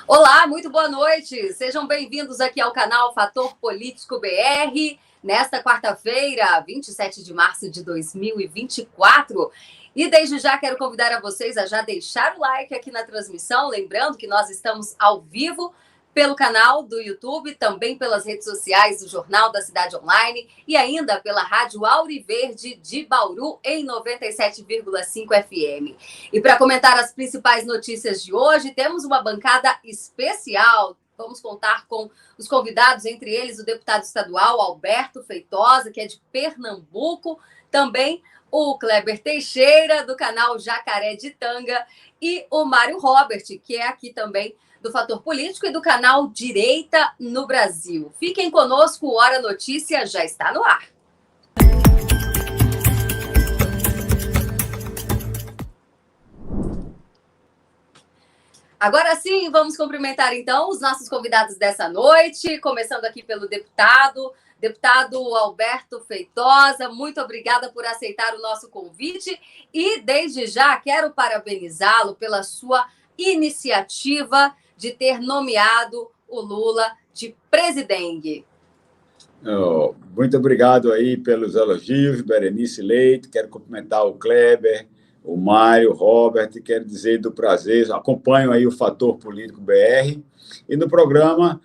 Olá, muito boa noite. Sejam bem-vindos aqui ao canal Fator Político BR, nesta quarta-feira, 27 de março de 2024. E desde já quero convidar a vocês a já deixar o like aqui na transmissão, lembrando que nós estamos ao vivo pelo canal do YouTube, também pelas redes sociais do Jornal da Cidade Online e ainda pela Rádio Auriverde de Bauru em 97,5 FM. E para comentar as principais notícias de hoje, temos uma bancada especial. Vamos contar com os convidados, entre eles o deputado estadual Alberto Feitosa, que é de Pernambuco, também o Kleber Teixeira, do canal Jacaré de Tanga, e o Mário Robert, que é aqui também do Fator Político e do canal Direita no Brasil. Fiquem conosco, o Hora Notícia já está no ar. Agora sim, vamos cumprimentar então os nossos convidados dessa noite, começando aqui pelo deputado Alberto Feitosa. Muito obrigada por aceitar o nosso convite e desde já quero parabenizá-lo pela sua iniciativa de ter nomeado o Lula de presidente. Muito obrigado aí pelos elogios, Berenice Leite. Quero cumprimentar o Kleber, o Mário, o Robert. Quero dizer do prazer. Acompanho aí o Fator Político BR e no programa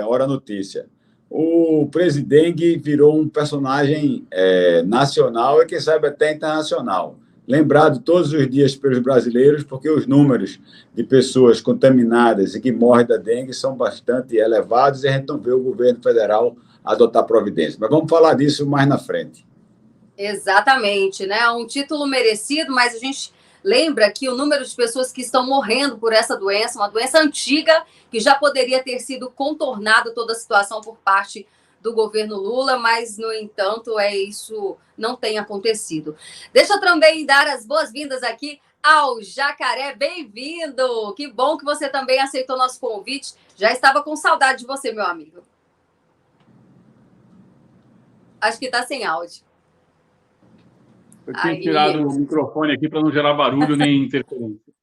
Hora Notícia. O presidente virou um personagem nacional e, quem sabe, até internacional. Lembrado todos os dias pelos brasileiros, porque os números de pessoas contaminadas e que morrem da dengue são bastante elevados e a gente não vê o governo federal adotar providências. Mas vamos falar disso mais na frente. Exatamente, né? Um título merecido, mas a gente lembra que o número de pessoas que estão morrendo por essa doença, uma doença antiga, que já poderia ter sido contornada toda a situação por parte do governo Lula, mas, no entanto, isso não tem acontecido. Deixa eu também dar as boas-vindas aqui ao Jacaré. Bem-vindo! Que bom que você também aceitou nosso convite. Já estava com saudade de você, meu amigo. Acho que está sem áudio. Eu tinha tirado o microfone aqui para não gerar barulho nem interferência.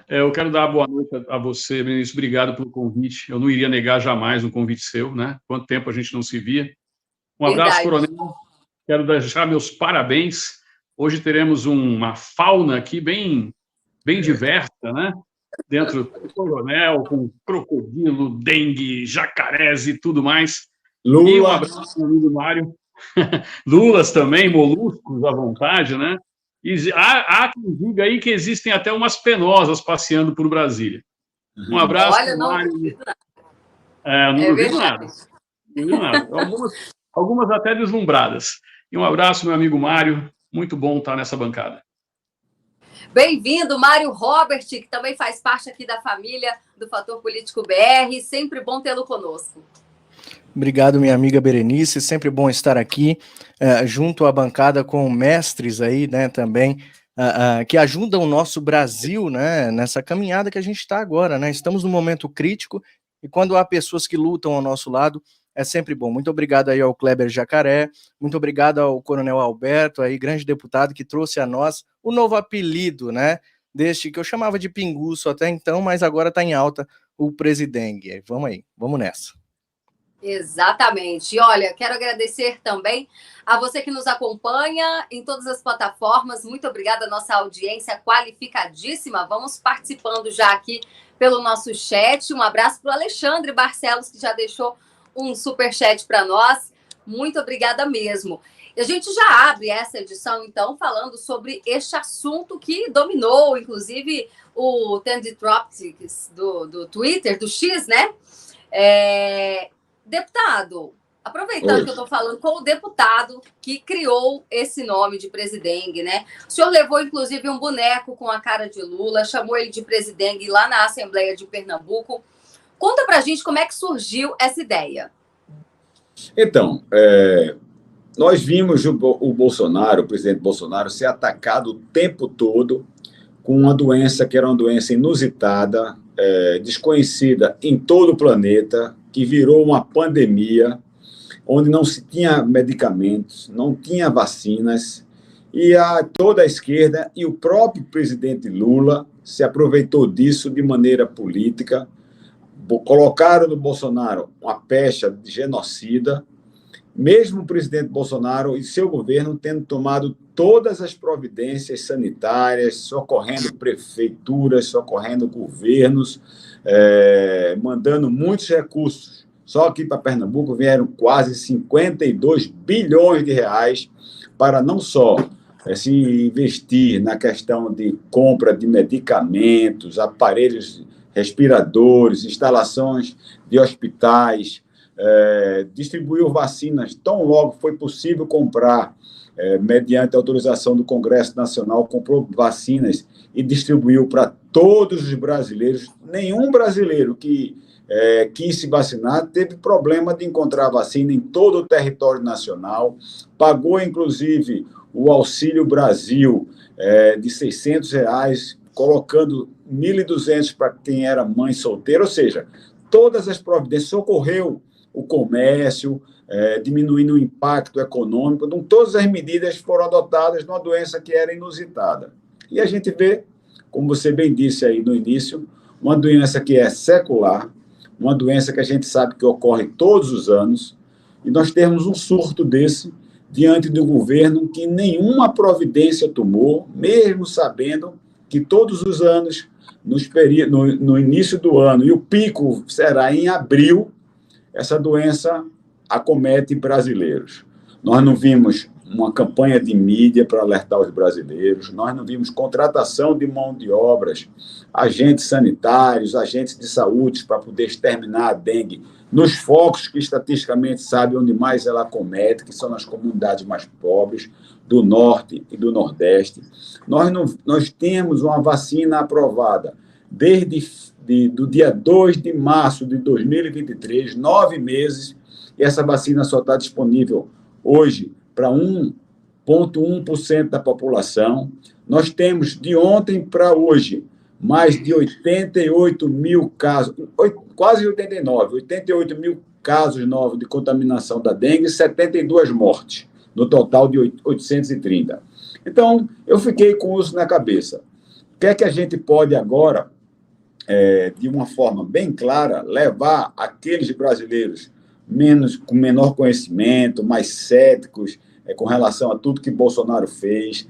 Eu quero dar boa noite a você, Benício. Obrigado pelo convite. Eu não iria negar jamais um convite seu, né? Quanto tempo a gente não se via. Um abraço, coronel. Quero deixar meus parabéns. Hoje teremos uma fauna aqui bem diversa, né? Dentro do coronel, com crocodilo, dengue, jacarés e tudo mais. Lula. E um abraço, meu amigo Mário. Lulas também, moluscos à vontade, né? E há quem diga aí que existem até umas penosas passeando por Brasília. Um abraço. Olha, não duvido nada. Não duvido nada. Não duvido nada. Algumas até deslumbradas. E um abraço, meu amigo Mário. Muito bom estar nessa bancada. Bem-vindo, Mário Robert, que também faz parte aqui da família do Fator Político BR. Sempre bom tê-lo conosco. Obrigado, minha amiga Berenice, sempre bom estar aqui, junto à bancada com mestres aí, né, também, que ajudam o nosso Brasil, né, nessa caminhada que a gente está agora, né, estamos num momento crítico e quando há pessoas que lutam ao nosso lado, é sempre bom. Muito obrigado aí ao Kleber Jacaré, muito obrigado ao Coronel Alberto, aí, grande deputado, que trouxe a nós o novo apelido, né, deste que eu chamava de pinguço até então, mas agora está em alta, o presidente. Vamos aí, vamos nessa. Exatamente. E olha, quero agradecer também a você que nos acompanha em todas as plataformas. Muito obrigada à nossa audiência qualificadíssima. Vamos participando já aqui pelo nosso chat. Um abraço para o Alexandre Barcelos, que já deixou um superchat para nós. Muito obrigada mesmo. E a gente já abre essa edição, então, falando sobre este assunto que dominou, inclusive, o Trending Topics do Twitter, do X, né? Deputado, aproveitando que eu estou falando com o deputado que criou esse nome de presidente, né? O senhor levou, inclusive, um boneco com a cara de Lula, chamou ele de presidente lá na Assembleia de Pernambuco. Conta pra gente como é que surgiu essa ideia. Então, nós vimos o Bolsonaro, o presidente Bolsonaro, ser atacado o tempo todo com uma doença que era uma doença inusitada, desconhecida em todo o planeta, que virou uma pandemia, onde não se tinha medicamentos, não tinha vacinas, e toda a esquerda e o próprio presidente Lula se aproveitou disso de maneira política, colocaram no Bolsonaro uma pecha de genocida, mesmo o presidente Bolsonaro e seu governo tendo tomado todas as providências sanitárias, socorrendo prefeituras, socorrendo governos, mandando muitos recursos. Só aqui para Pernambuco vieram quase 52 bilhões de reais para não só se investir na questão de compra de medicamentos, aparelhos respiradores, instalações de hospitais, distribuiu vacinas tão logo foi possível comprar, mediante autorização do Congresso Nacional, comprou vacinas e distribuiu para todos os brasileiros. Nenhum brasileiro que quis se vacinar teve problema de encontrar vacina em todo o território nacional, pagou, inclusive, o Auxílio Brasil de R$600, colocando 1.200 para quem era mãe solteira, ou seja, todas as providências, socorreu o comércio, diminuindo o impacto econômico. Então, todas as medidas foram adotadas numa doença que era inusitada. E a gente vê, como você bem disse aí no início, uma doença que é secular, uma doença que a gente sabe que ocorre todos os anos, e nós temos um surto desse diante do governo que nenhuma providência tomou, mesmo sabendo que todos os anos, no início do ano, e o pico será em abril, essa doença acomete brasileiros. Nós não vimos uma campanha de mídia para alertar os brasileiros, nós não vimos contratação de mão de obras, agentes sanitários, agentes de saúde para poder exterminar a dengue nos focos que estatisticamente sabem onde mais ela acomete, que são nas comunidades mais pobres do Norte e do Nordeste. Nós temos uma vacina aprovada desde do dia 2 de março de 2023, 9 meses, e essa vacina só está disponível hoje para 1,1% da população. Nós temos, de ontem para hoje, mais de 88 mil casos, quase 88 mil casos novos de contaminação da dengue e 72 mortes, no total de 830. Então, eu fiquei com isso na cabeça. O que é que a gente pode agora, de uma forma bem clara, levar aqueles brasileiros com menor conhecimento, mais céticos com relação a tudo que Bolsonaro fez,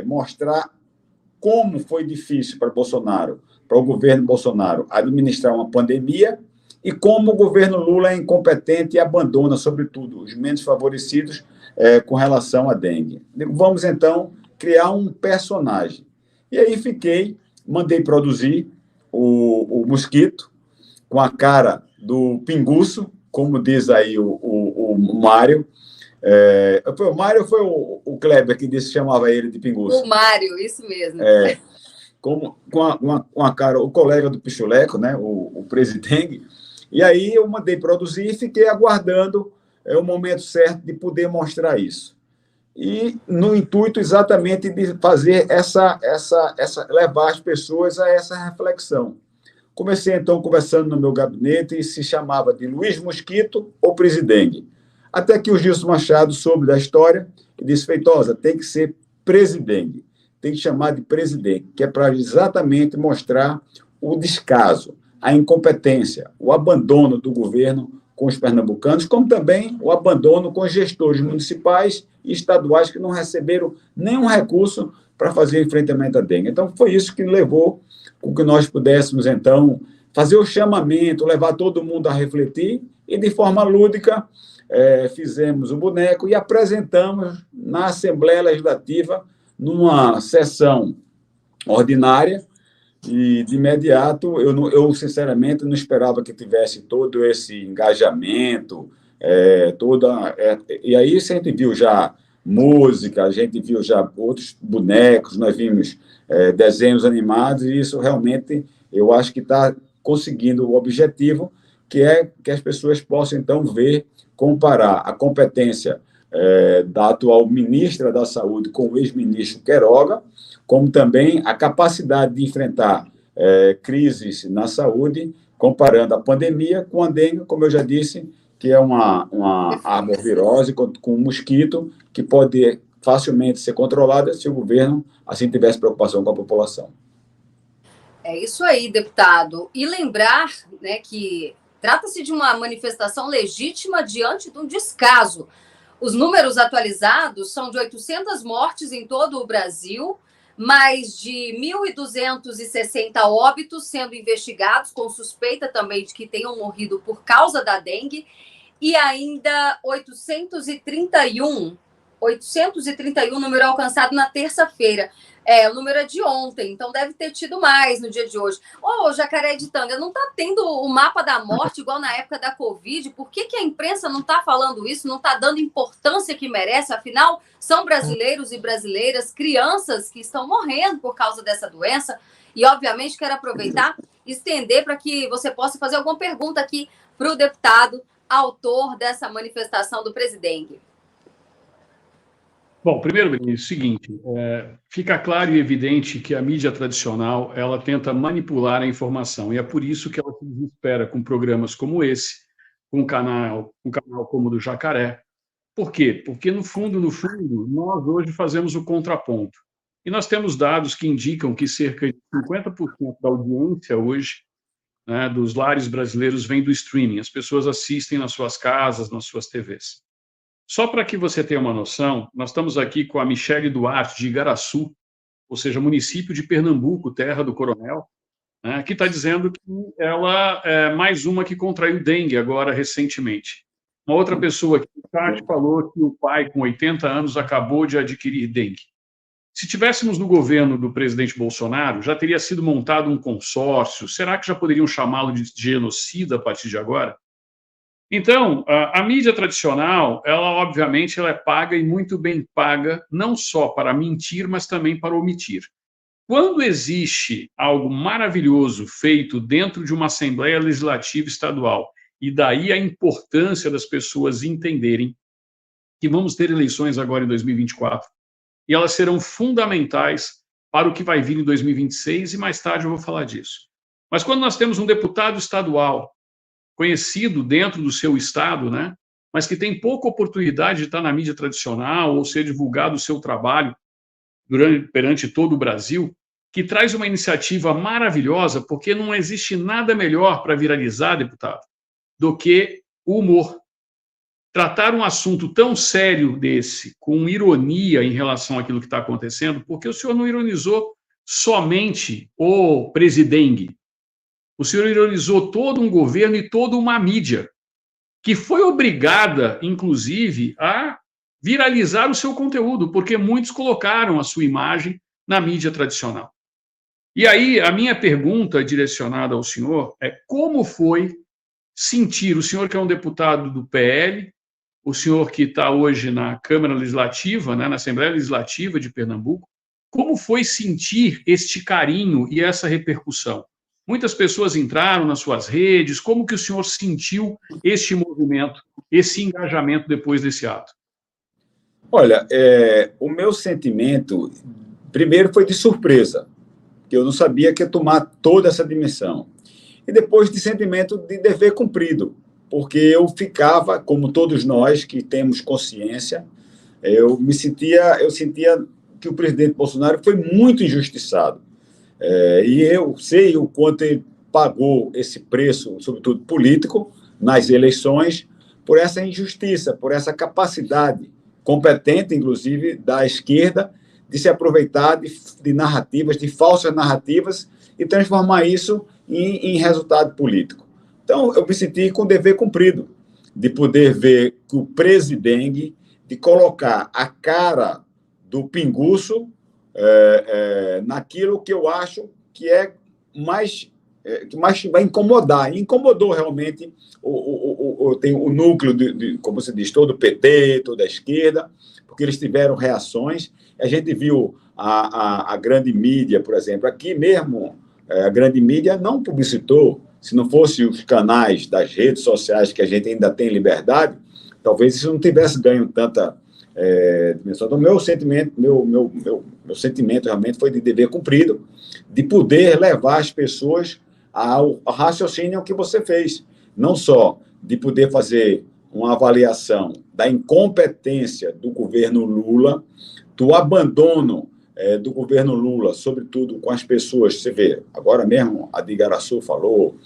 mostrar como foi difícil para o governo Bolsonaro, administrar uma pandemia e como o governo Lula é incompetente e abandona, sobretudo, os menos favorecidos com relação à dengue. Vamos, então, criar um personagem. E aí mandei produzir o mosquito com a cara do pinguço, como diz aí o Mário. Foi o Mário ou foi o Kleber que disse que chamava ele de pinguço? O Mário, isso mesmo. Com a cara, o colega do Pichuleco, né, o presidente. E aí eu mandei produzir e fiquei aguardando o momento certo de poder mostrar isso. E no intuito exatamente de fazer levar as pessoas a essa reflexão. Comecei, então, conversando no meu gabinete e se chamava de Luiz Mosquito ou Presidente. Até que o Gilson Machado soube da história e disse: Feitosa, tem que ser Presidente, tem que chamar de Presidente, que é para exatamente mostrar o descaso, a incompetência, o abandono do governo com os pernambucanos, como também o abandono com os gestores municipais e estaduais que não receberam nenhum recurso para fazer enfrentamento à dengue. Então, foi isso que levou com que nós pudéssemos, então, fazer o chamamento, levar todo mundo a refletir e, de forma lúdica, fizemos o boneco e apresentamos na Assembleia Legislativa numa sessão ordinária e, de imediato, eu sinceramente não esperava que tivesse todo esse engajamento, e aí a gente viu já música, a gente viu já outros bonecos, nós vimos desenhos animados, e isso realmente eu acho que está conseguindo o objetivo, que é que as pessoas possam, então, ver, comparar a competência da atual ministra da Saúde com o ex-ministro Queiroga, como também a capacidade de enfrentar crises na saúde, comparando a pandemia com a dengue, como eu já disse, que é uma arbovirose com um mosquito que pode facilmente ser controlada se o governo assim tivesse preocupação com a população. É isso aí, deputado. E lembrar, né, que trata-se de uma manifestação legítima diante de um descaso. Os números atualizados são de 800 mortes em todo o Brasil, mais de 1.260 óbitos sendo investigados, com suspeita também de que tenham morrido por causa da dengue, e ainda 831, número alcançado na terça-feira. O número é de ontem, então deve ter tido mais no dia de hoje. Ô, Jacareditanga, não está tendo o mapa da morte igual na época da Covid? Por que a imprensa não está falando isso, não está dando importância que merece? Afinal, são brasileiros e brasileiras, crianças que estão morrendo por causa dessa doença. E, obviamente, quero aproveitar e estender para que você possa fazer alguma pergunta aqui para o deputado, autor dessa manifestação do Presidengue. Bom, primeiro, Benício, seguinte, fica claro e evidente que a mídia tradicional, ela tenta manipular a informação, e é por isso que ela se desespera com programas como esse, com um canal como o do Jacaré. Por quê? Porque, no fundo, nós hoje fazemos o contraponto. E nós temos dados que indicam que cerca de 50% da audiência hoje, né, dos lares brasileiros vem do streaming. As pessoas assistem nas suas casas, nas suas TVs. Só para que você tenha uma noção, nós estamos aqui com a Michele Duarte, de Igaraçu, ou seja, município de Pernambuco, terra do Coronel, né, que está dizendo que ela é mais uma que contraiu dengue agora recentemente. Uma outra pessoa aqui no chat falou que o pai, com 80 anos, acabou de adquirir dengue. Se tivéssemos no governo do presidente Bolsonaro, já teria sido montado um consórcio. Será que já poderiam chamá-lo de genocida a partir de agora? Então, a mídia tradicional, ela obviamente ela é paga e muito bem paga, não só para mentir, mas também para omitir. Quando existe algo maravilhoso feito dentro de uma Assembleia Legislativa Estadual, e daí a importância das pessoas entenderem que vamos ter eleições agora em 2024, e elas serão fundamentais para o que vai vir em 2026, e mais tarde eu vou falar disso. Mas quando nós temos um deputado estadual, conhecido dentro do seu estado, né, mas que tem pouca oportunidade de estar na mídia tradicional ou ser divulgado o seu trabalho perante todo o Brasil, que traz uma iniciativa maravilhosa, porque não existe nada melhor para viralizar, deputado, do que o humor. Tratar um assunto tão sério desse, com ironia em relação àquilo que está acontecendo, porque o senhor não ironizou somente o presidengue. O senhor ironizou todo um governo e toda uma mídia, que foi obrigada, inclusive, a viralizar o seu conteúdo, porque muitos colocaram a sua imagem na mídia tradicional. E aí, a minha pergunta direcionada ao senhor é como foi sentir, o senhor que é um deputado do PL, o senhor que está hoje na Câmara Legislativa, né, na Assembleia Legislativa de Pernambuco, como foi sentir este carinho e essa repercussão? Muitas pessoas entraram nas suas redes. Como que o senhor sentiu este movimento, esse engajamento depois desse ato? Olha, o meu sentimento, primeiro, foi de surpresa, que eu não sabia que ia tomar toda essa dimensão. E depois de sentimento de dever cumprido, porque eu ficava, como todos nós que temos consciência, eu sentia que o presidente Bolsonaro foi muito injustiçado. E eu sei o quanto ele pagou esse preço, sobretudo político, nas eleições, por essa injustiça, por essa capacidade competente, inclusive, da esquerda, de se aproveitar de narrativas, de falsas narrativas, e transformar isso em resultado político. Então, eu me senti com o dever cumprido, de poder ver que o presidente, de colocar a cara do pinguço naquilo que eu acho que que mais vai incomodar. E incomodou realmente tem o núcleo, como você diz, todo o PT, toda a esquerda, porque eles tiveram reações. A gente viu a grande mídia, por exemplo, aqui mesmo, a grande mídia não publicitou. Se não fosse os canais das redes sociais que a gente ainda tem liberdade, talvez isso não tivesse ganho tanta dimensão. Então, meu sentimento realmente foi de dever cumprido, de poder levar as pessoas ao raciocínio que você fez. Não só de poder fazer uma avaliação da incompetência do governo Lula, do abandono do governo Lula, sobretudo com as pessoas, você vê, agora mesmo a de Igaraçu falou,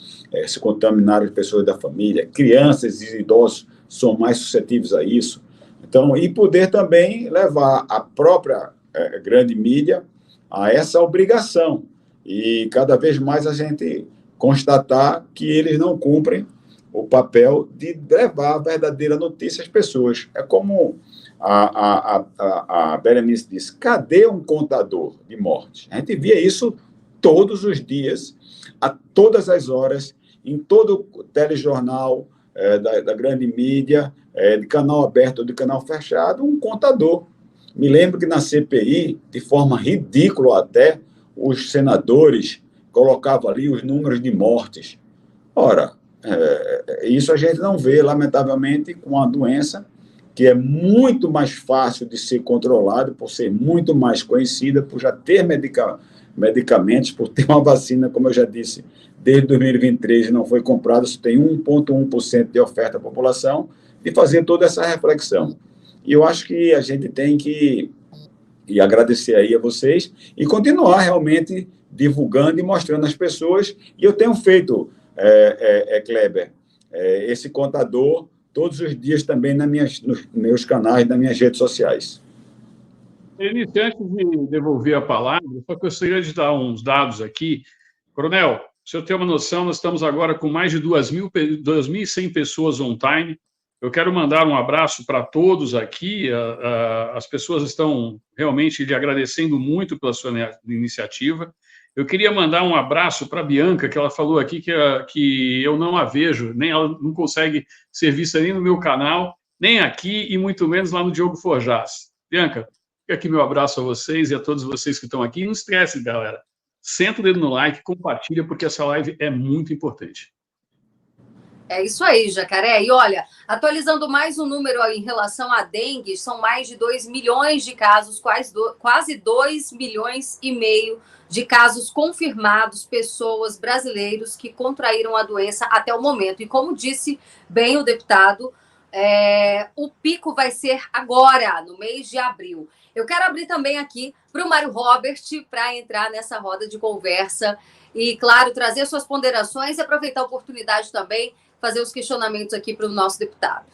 se contaminaram as pessoas da família, crianças e idosos são mais suscetíveis a isso. Então, e poder também levar a própria grande mídia a essa obrigação. E cada vez mais a gente constatar que eles não cumprem o papel de levar a verdadeira notícia às pessoas. É como a Berenice disse, cadê um contador de mortes? A gente via isso todos os dias, a todas as horas, em todo o telejornal da grande mídia, de canal aberto ou de canal fechado, um contador. Me lembro que na CPI, de forma ridícula até, os senadores colocavam ali os números de mortes. Ora, isso a gente não vê, lamentavelmente, com a doença, que é muito mais fácil de ser controlada, por ser muito mais conhecida, por já ter medicamentos, por ter uma vacina, como eu já disse, desde 2023 não foi comprada, só tem 1,1% de oferta à população, e fazer toda essa reflexão. E eu acho que a gente tem que agradecer aí a vocês e continuar realmente divulgando e mostrando às pessoas. E eu tenho feito, Kleber, esse contador todos os dias também nos meus canais, nas minhas redes sociais. Antes de devolver a palavra, só gostaria de dar uns dados aqui. Coronel, para o senhor ter uma noção, nós estamos agora com mais de 2.100 pessoas on-time. Eu quero mandar um abraço para todos aqui. As pessoas estão realmente lhe agradecendo muito pela sua iniciativa. Eu queria mandar um abraço para a Bianca, que ela falou aqui que eu não a vejo, nem ela não consegue ser vista nem no meu canal, nem aqui e muito menos lá no Diogo Forjás. Bianca, fica aqui meu abraço a vocês e a todos vocês que estão aqui. Não esquece, galera, senta o dedo no like, compartilha, porque essa live é muito importante. É isso aí, Jacaré. E olha, atualizando mais um número em relação à dengue, são mais de 2 milhões de casos, quase 2 milhões e meio de casos confirmados, pessoas brasileiros que contraíram a doença até o momento. E como disse bem o deputado, o pico vai ser agora, no mês de abril. Eu quero abrir também aqui para o Mário Robert para entrar nessa roda de conversa e, claro, trazer suas ponderações e aproveitar a oportunidade também fazer os questionamentos aqui para o nosso deputado.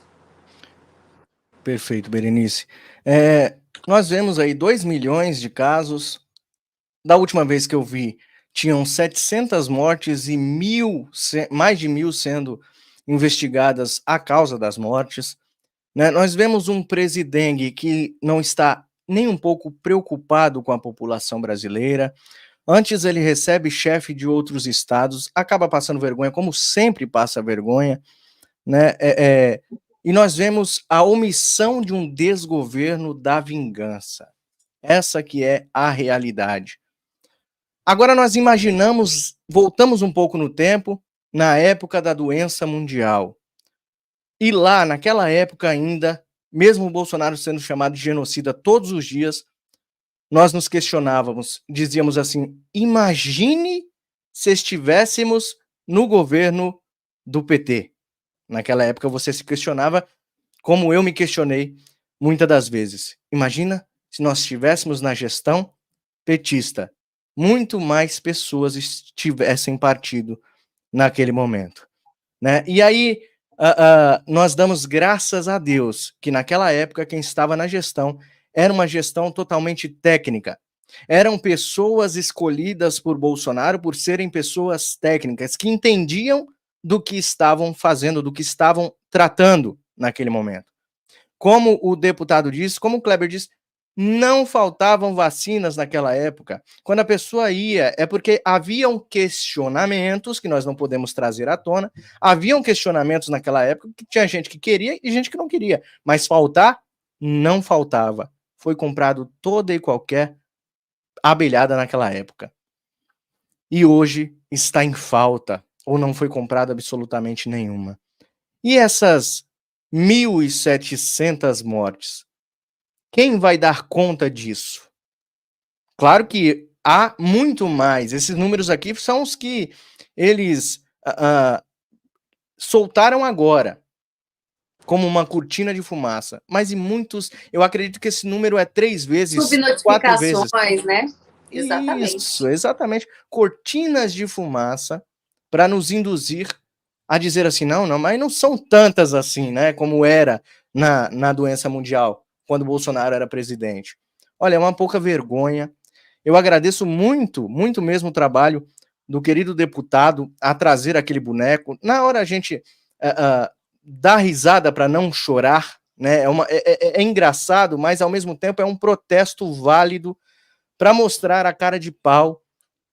Perfeito, Berenice. Nós vemos aí 2 milhões de casos. Da última vez que eu vi, tinham 700 mortes e mais de 1.000 sendo investigadas a causa das mortes. Né? Nós vemos um presidente que não está nem um pouco preocupado com a população brasileira. Antes ele recebe chefe de outros estados, acaba passando vergonha, como sempre passa vergonha, né? E nós vemos a omissão de um desgoverno da vingança. Essa que é a realidade. Agora nós voltamos um pouco no tempo, na época da doença mundial. E lá, naquela época ainda, mesmo o Bolsonaro sendo chamado de genocida todos os dias, nós nos questionávamos, dizíamos assim, imagine se estivéssemos no governo do PT. Naquela época você se questionava, como eu me questionei muitas das vezes. Imagina se nós estivéssemos na gestão petista, muito mais pessoas tivessem partido naquele momento. Né? E aí nós damos graças a Deus que naquela época quem estava na gestão era uma gestão totalmente técnica. Eram pessoas escolhidas por Bolsonaro por serem pessoas técnicas, que entendiam do que estavam fazendo, do que estavam tratando naquele momento. Como o deputado disse, como o Kleber disse, não faltavam vacinas naquela época. Quando a pessoa ia, é porque haviam questionamentos, que nós não podemos trazer à tona, haviam questionamentos naquela época que tinha gente que queria e gente que não queria, mas faltar, não faltava. Foi comprado toda e qualquer abelhada naquela época. E hoje está em falta, ou não foi comprada absolutamente nenhuma. E essas 1.700 mortes? Quem vai dar conta disso? Claro que há muito mais. Esses números aqui são os que eles soltaram agora. como uma cortina de fumaça, mas em muitos, eu acredito que esse número é 3 vezes, 4 vezes. Né? Exatamente. Isso, exatamente. Cortinas de fumaça para nos induzir a dizer assim, não, mas não são tantas assim, né, como era na doença mundial, quando Bolsonaro era presidente. Olha, é uma pouca vergonha. Eu agradeço muito, muito mesmo o trabalho do querido deputado a trazer aquele boneco. Na hora a gente dá risada para não chorar, né? É engraçado, mas ao mesmo tempo é um protesto válido para mostrar a cara de pau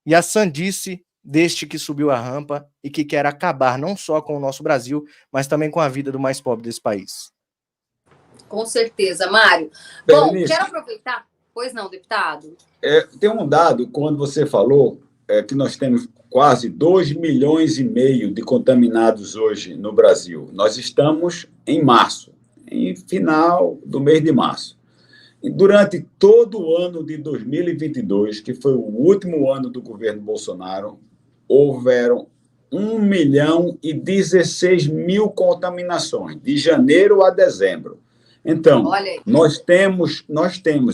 e a sandice deste que subiu a rampa e que quer acabar não só com o nosso Brasil, mas também com a vida do mais pobre desse país. Com certeza, Mário. Bom, quero aproveitar... Pois não, deputado? Tem um dado, quando você falou que nós temos quase 2,5 milhões de contaminados hoje no Brasil. Nós estamos em março, em final do mês de março. E durante todo o ano de 2022, que foi o último ano do governo Bolsonaro, houveram 1.016.000 contaminações, de janeiro a dezembro. Então, nós temos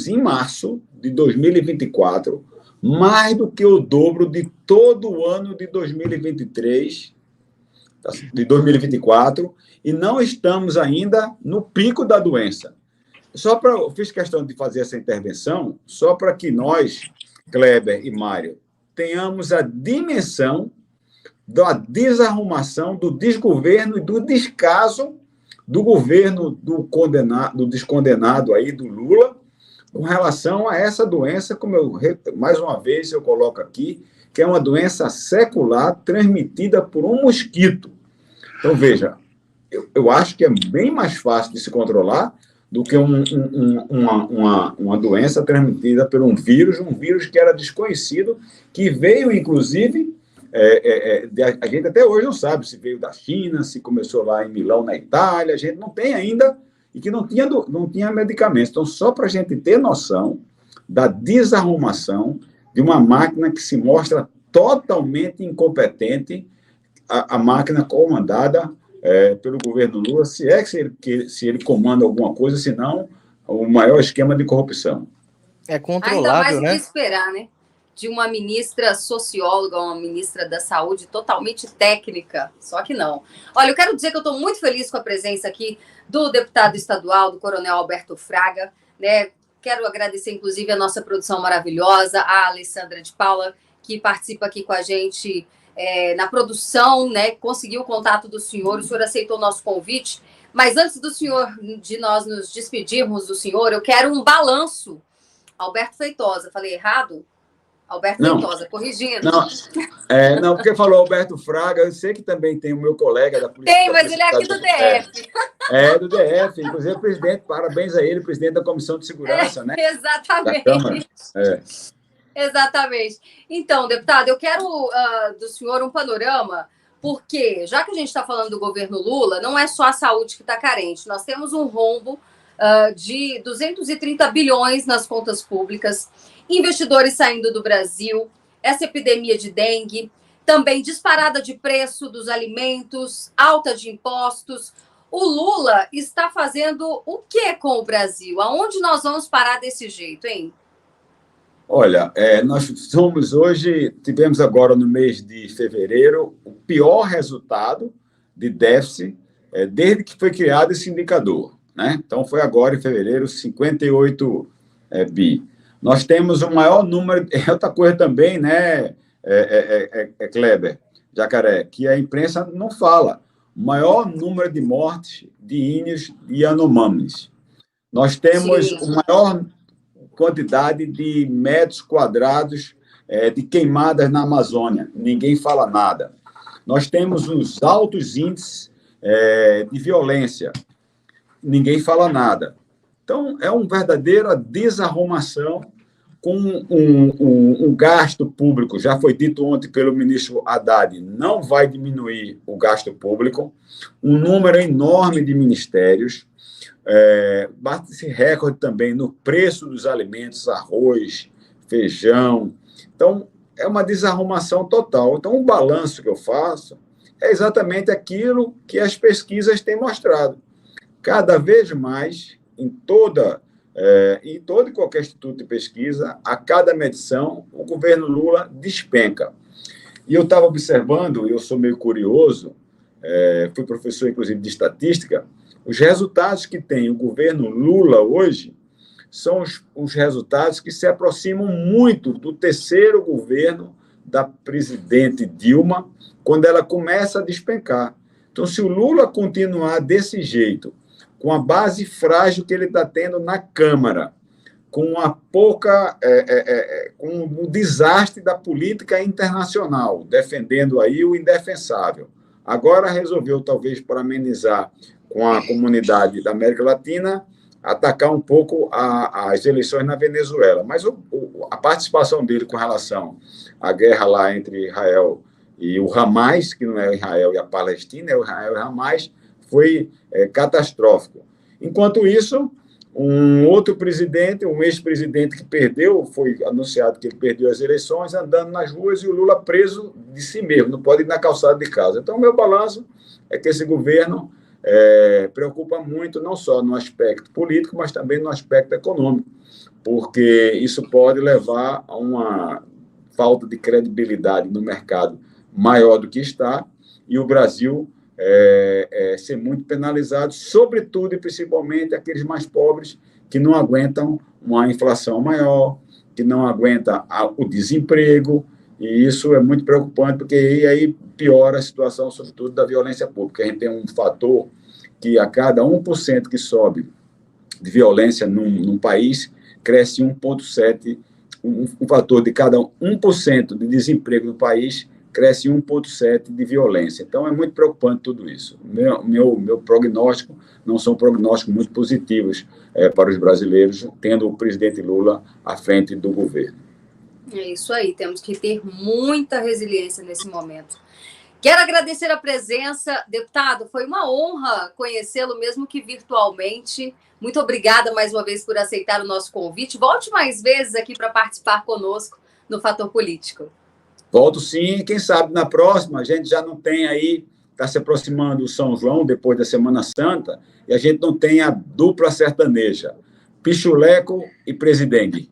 em março de 2024 mais do que o dobro de todo o ano de 2023, de 2024, e não estamos ainda no pico da doença. Eu fiz questão de fazer essa intervenção só para que nós, Kleber e Mário, tenhamos a dimensão da desarrumação, do desgoverno e do descaso do governo do descondenado aí, do Lula, com relação a essa doença, como mais uma vez eu coloco aqui, que é uma doença secular transmitida por um mosquito. Então, veja, eu acho que é bem mais fácil de se controlar do que uma doença transmitida por um vírus que era desconhecido, que veio, inclusive... a gente até hoje não sabe se veio da China, se começou lá em Milão, na Itália, a gente não tem ainda, e que não tinha medicamentos. Então, só para a gente ter noção da desarrumação de uma máquina que se mostra totalmente incompetente, a máquina comandada pelo governo Lula, se ele comanda alguma coisa, senão o maior esquema de corrupção. É controlável, ainda mais o que esperar, né? De uma ministra socióloga, uma ministra da saúde totalmente técnica, só que não. Olha, eu quero dizer que eu estou muito feliz com a presença aqui do deputado estadual, do coronel Alberto Fraga, né? Quero agradecer, inclusive, a nossa produção maravilhosa, a Alessandra de Paula, que participa aqui com a gente na produção, né? Conseguiu o contato do senhor, o senhor aceitou o nosso convite, mas antes de nós nos despedirmos do senhor, eu quero um balanço. Alberto Feitosa, falei errado? Alberto Feitosa, corrigindo. Não, porque falou Alberto Fraga, eu sei que também tem o meu colega da polícia. Tem, mas ele é aqui do DF. Do DF, inclusive o presidente, parabéns a ele, presidente da Comissão de Segurança, né? Exatamente. Da Câmara. Exatamente. Então, deputado, eu quero do senhor um panorama, porque já que a gente está falando do governo Lula, não é só a saúde que está carente, nós temos um rombo de 230 bilhões nas contas públicas, investidores saindo do Brasil, essa epidemia de dengue, também disparada de preço dos alimentos, alta de impostos. O Lula está fazendo o que com o Brasil? Aonde nós vamos parar desse jeito, hein? Olha, nós tivemos agora no mês de fevereiro o pior resultado de déficit desde que foi criado esse indicador, né? Então, foi agora em fevereiro, 58 bi. Nós temos o maior número... Outra coisa também, né, Kleber, Jacaré, que a imprensa não fala. O maior número de mortes de íneos e anomames. Nós temos a maior quantidade de metros quadrados de queimadas na Amazônia. Ninguém fala nada. Nós temos os altos índices de violência. Ninguém fala nada. Então, é uma verdadeira desarrumação com um gasto público. Já foi dito ontem pelo ministro Haddad, não vai diminuir o gasto público. Um número enorme de ministérios. Bate esse recorde também no preço dos alimentos, arroz, feijão. Então, é uma desarrumação total. Então, o balanço que eu faço é exatamente aquilo que as pesquisas têm mostrado. cada vez mais, em todo e qualquer instituto de pesquisa, a cada medição, o governo Lula despenca. E eu estava observando, eu sou meio curioso, fui professor, inclusive, de estatística, os resultados que tem o governo Lula hoje são os resultados que se aproximam muito do terceiro governo da presidente Dilma, quando ela começa a despencar. Então, se o Lula continuar desse jeito, com a base frágil que ele está tendo na Câmara, com a com o desastre da política internacional, defendendo aí o indefensável. Agora resolveu, talvez, para amenizar com a comunidade da América Latina, atacar um pouco as eleições na Venezuela. Mas a participação dele com relação à guerra lá entre Israel e o Hamas, que não é Israel e a Palestina, é o Israel e o Hamas, foi catastrófico. Enquanto isso, um outro presidente, um ex-presidente que perdeu, foi anunciado que ele perdeu as eleições, andando nas ruas e o Lula preso de si mesmo, não pode ir na calçada de casa. Então, o meu balanço é que esse governo preocupa muito, não só no aspecto político, mas também no aspecto econômico, porque isso pode levar a uma falta de credibilidade no mercado maior do que está, e o Brasil ser muito penalizado, sobretudo e principalmente aqueles mais pobres que não aguentam uma inflação maior, que não aguentam o desemprego, e isso é muito preocupante, porque aí piora a situação, sobretudo, da violência pública. A gente tem um fator que a cada 1% que sobe de violência num país, cresce 1,7%, um fator de cada 1% de desemprego no país, cresce 1,7% de violência. Então, é muito preocupante tudo isso. Meu prognóstico não são prognósticos muito positivos para os brasileiros, tendo o presidente Lula à frente do governo. É isso aí, temos que ter muita resiliência nesse momento. Quero agradecer a presença, deputado, foi uma honra conhecê-lo, mesmo que virtualmente. Muito obrigada mais uma vez por aceitar o nosso convite. Volte mais vezes aqui para participar conosco no Fator Político. Volto sim, quem sabe na próxima a gente já não tem aí, está se aproximando o São João, depois da Semana Santa, e a gente não tem a dupla sertaneja, Pichuleco e Presidente.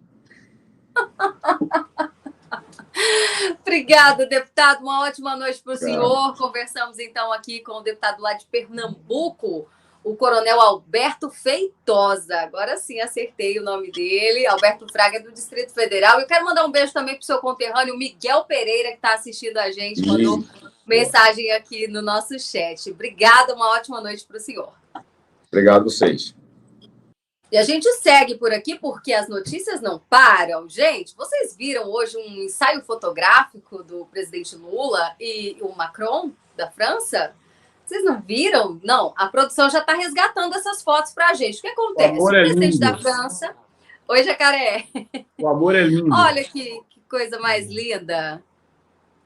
Obrigada, deputado. Uma ótima noite para o senhor. Conversamos, então, aqui com o deputado lá de Pernambuco, o coronel Alberto Feitosa. Agora sim, acertei o nome dele. Alberto Fraga, do Distrito Federal. Eu quero mandar um beijo também para o seu conterrâneo Miguel Pereira, que está assistindo a gente, mandou mensagem aqui no nosso chat. Obrigada, uma ótima noite para o senhor. Obrigado a vocês. E a gente segue por aqui porque as notícias não param. Gente, vocês viram hoje um ensaio fotográfico do presidente Lula e o Macron, da França? Vocês não viram? Não, a produção já está resgatando essas fotos para a gente. O que acontece? O presidente da França... Oi, Jacaré. O amor é lindo. Olha que coisa mais linda.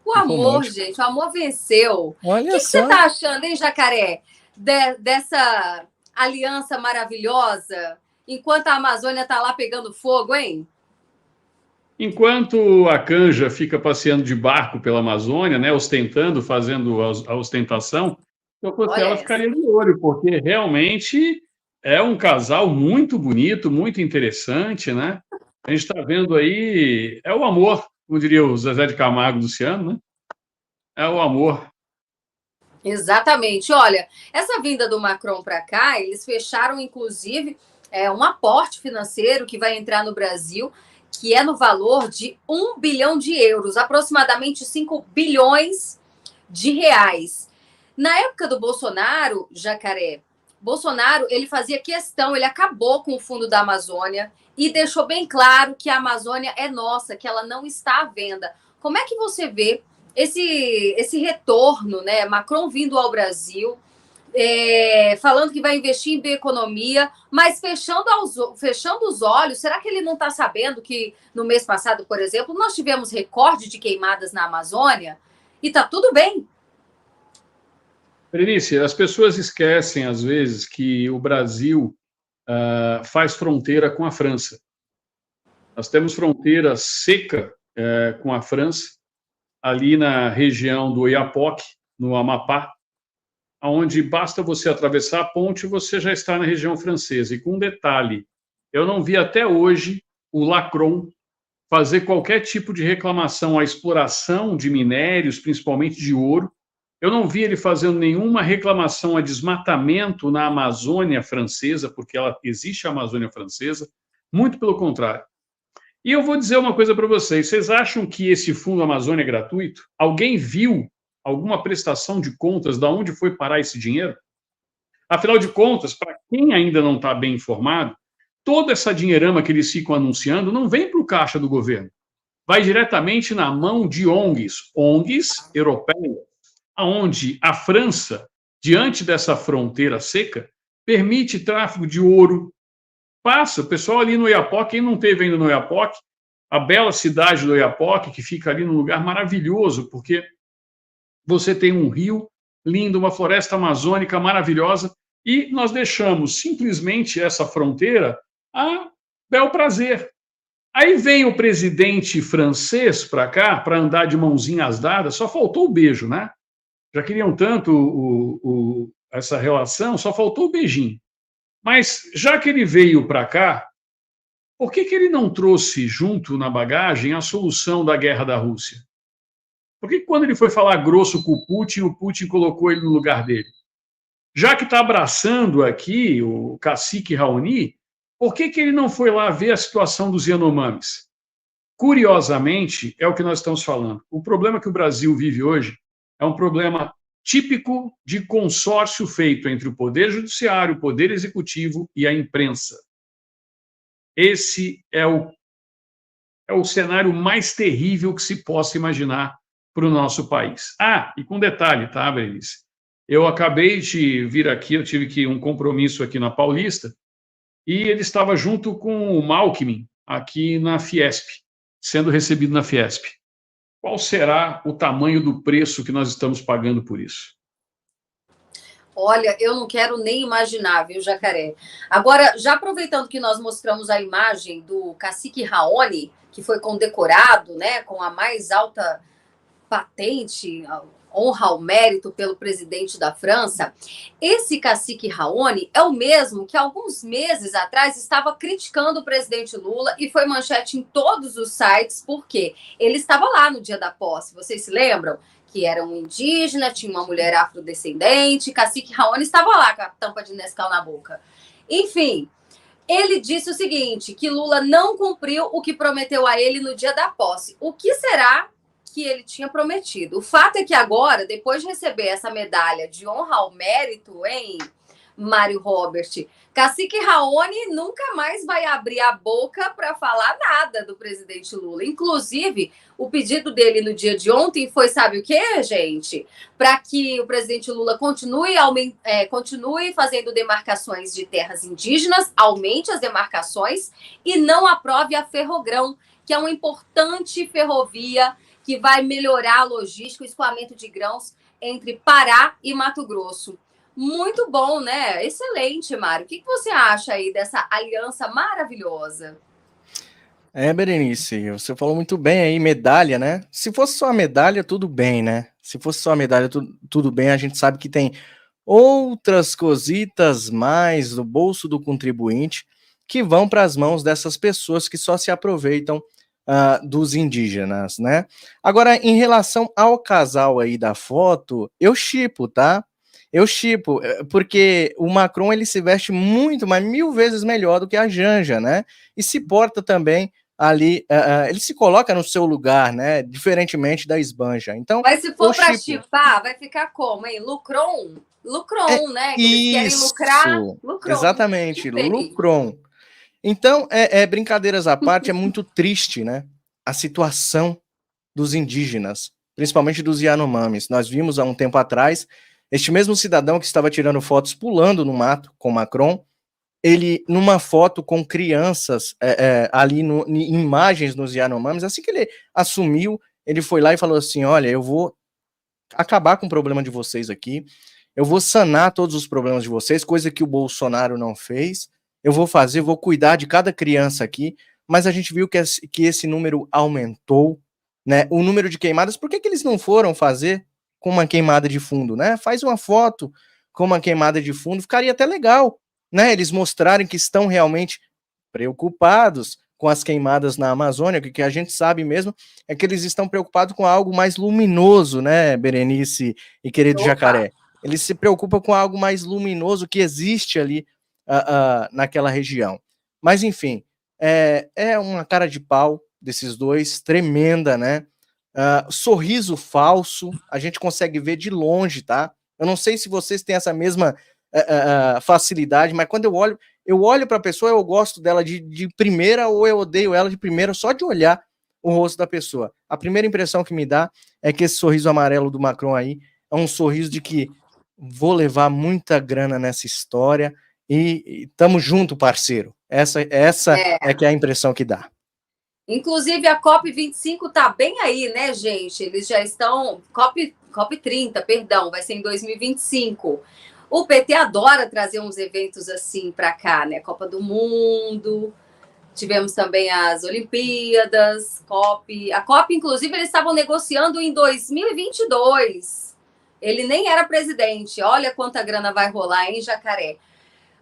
O amor, gente, o amor venceu. Olha o que você está achando, hein, Jacaré? Dessa aliança maravilhosa, enquanto a Amazônia está lá pegando fogo, hein? Enquanto a canja fica passeando de barco pela Amazônia, né, ostentando, fazendo a ostentação, eu fosse ela ficaria de olho, porque realmente é um casal muito bonito, muito interessante, né? A gente está vendo aí, é o amor, como diria o Zezé de Camargo Luciano, né? É o amor. Exatamente. Olha, essa vinda do Macron para cá, eles fecharam, inclusive, um aporte financeiro que vai entrar no Brasil, que é no valor de 1 bilhão de euros, aproximadamente 5 bilhões de reais. Na época do Bolsonaro, Jacaré, Bolsonaro, ele fazia questão, ele acabou com o Fundo da Amazônia e deixou bem claro que a Amazônia é nossa, que ela não está à venda. Como é que você vê esse retorno, né? Macron vindo ao Brasil, falando que vai investir em bioeconomia, mas fechando os olhos, será que ele não está sabendo que no mês passado, por exemplo, nós tivemos recorde de queimadas na Amazônia e está tudo bem? Berenice, as pessoas esquecem, às vezes, que o Brasil faz fronteira com a França. Nós temos fronteira seca com a França, ali na região do Oiapoque, no Amapá, onde basta você atravessar a ponte e você já está na região francesa. E com um detalhe, eu não vi até hoje o Lacron fazer qualquer tipo de reclamação à exploração de minérios, principalmente de ouro. Eu não vi ele fazendo nenhuma reclamação a desmatamento na Amazônia francesa, porque existe a Amazônia francesa, muito pelo contrário. E eu vou dizer uma coisa para vocês, vocês acham que esse Fundo Amazônia é gratuito? Alguém viu alguma prestação de contas de onde foi parar esse dinheiro? Afinal de contas, para quem ainda não está bem informado, toda essa dinheirama que eles ficam anunciando não vem para o caixa do governo. Vai diretamente na mão de ONGs europeias, onde a França, diante dessa fronteira seca, permite tráfico de ouro. Passa, o pessoal ali no Oiapoque, quem não teve ainda no Oiapoque, a bela cidade do Oiapoque, que fica ali num lugar maravilhoso, porque você tem um rio lindo, uma floresta amazônica maravilhosa, e nós deixamos simplesmente essa fronteira a bel prazer. Aí vem o presidente francês para cá, para andar de mãozinhas dadas, só faltou o beijo, né? Já queriam tanto essa relação, só faltou o beijinho. Mas, já que ele veio para cá, por que ele não trouxe junto na bagagem a solução da guerra da Rússia? Por que quando ele foi falar grosso com o Putin colocou ele no lugar dele? Já que está abraçando aqui o cacique Raoni, por que ele não foi lá ver a situação dos Yanomamis? Curiosamente, é o que nós estamos falando. O problema que o Brasil vive hoje é um problema típico de consórcio feito entre o Poder Judiciário, o Poder Executivo e a imprensa. Esse é o cenário mais terrível que se possa imaginar para o nosso país. Ah, e com detalhe, tá, Berenice? Eu acabei de vir aqui, eu tive um compromisso aqui na Paulista, e ele estava junto com o Malkmin, aqui na Fiesp, sendo recebido na Fiesp. Qual será o tamanho do preço que nós estamos pagando por isso? Olha, eu não quero nem imaginar, viu, Jacaré? Agora, já aproveitando que nós mostramos a imagem do cacique Raoni, que foi condecorado, né, com a mais alta patente, honra ao mérito pelo presidente da França, esse cacique Raoni é o mesmo que alguns meses atrás estava criticando o presidente Lula e foi manchete em todos os sites, porque ele estava lá no dia da posse, vocês se lembram? Que era um indígena, tinha uma mulher afrodescendente, cacique Raoni estava lá com a tampa de Nescau na boca. Enfim, ele disse o seguinte, que Lula não cumpriu o que prometeu a ele no dia da posse. O que será que ele tinha prometido? O fato é que agora, depois de receber essa medalha de honra ao mérito, hein, Mário Robert, cacique Raoni nunca mais vai abrir a boca para falar nada do presidente Lula. Inclusive, o pedido dele no dia de ontem foi, sabe o quê, gente? Para que o presidente Lula continue fazendo demarcações de terras indígenas, aumente as demarcações e não aprove a Ferrogrão, que é uma importante ferrovia que vai melhorar a logística, o escoamento de grãos entre Pará e Mato Grosso. Muito bom, né? Excelente, Mário. O que você acha aí dessa aliança maravilhosa? Berenice, você falou muito bem aí, medalha, né? Se fosse só a medalha, tudo bem, né? Se fosse só a medalha, tudo bem. A gente sabe que tem outras cositas mais do bolso do contribuinte que vão para as mãos dessas pessoas que só se aproveitam dos indígenas, né? Agora, em relação ao casal aí da foto, eu shippo, tá? Eu shippo, porque o Macron, ele se veste muito, mas 1000 vezes melhor do que a Janja, né? E se porta também ali, ele se coloca no seu lugar, né? Diferentemente da Esbanja. Então, mas se for para chipar, vai ficar como, hein? Lucron, né? Que eles querem lucrar. Lucron. Exatamente, Lucron. Então, brincadeiras à parte, é muito triste, né? A situação dos indígenas, principalmente dos Yanomamis. Nós vimos há um tempo atrás, este mesmo cidadão que estava tirando fotos pulando no mato com Macron, ele, numa foto com crianças ali em imagens nos Yanomamis, assim que ele assumiu, ele foi lá e falou assim, olha, eu vou acabar com o problema de vocês aqui, eu vou sanar todos os problemas de vocês, coisa que o Bolsonaro não fez, eu vou cuidar de cada criança aqui, mas a gente viu que esse número aumentou, né? O número de queimadas, por que eles não foram fazer com uma queimada de fundo, né? Faz uma foto com uma queimada de fundo, ficaria até legal, né? Eles mostrarem que estão realmente preocupados com as queimadas na Amazônia, que a gente sabe mesmo é que eles estão preocupados com algo mais luminoso, né, Berenice e querido Jacaré? Eles se preocupam com algo mais luminoso que existe ali naquela região. Mas, enfim, é uma cara de pau desses dois, tremenda, né? Sorriso falso, a gente consegue ver de longe, tá? Eu não sei se vocês têm essa mesma facilidade, mas quando eu olho para a pessoa, eu gosto dela de primeira ou eu odeio ela de primeira só de olhar o rosto da pessoa. A primeira impressão que me dá é que esse sorriso amarelo do Macron aí é um sorriso de que vou levar muita grana nessa história e tamo junto, parceiro. Essa é que é a impressão que dá. Inclusive, a COP25 tá bem aí, né, gente? Eles já estão... COP30, perdão, vai ser em 2025. O PT adora trazer uns eventos assim para cá, né? Copa do Mundo, tivemos também as Olimpíadas, COP. A COP, inclusive, eles estavam negociando em 2022. Ele nem era presidente. Olha quanta grana vai rolar, hein, Jacaré?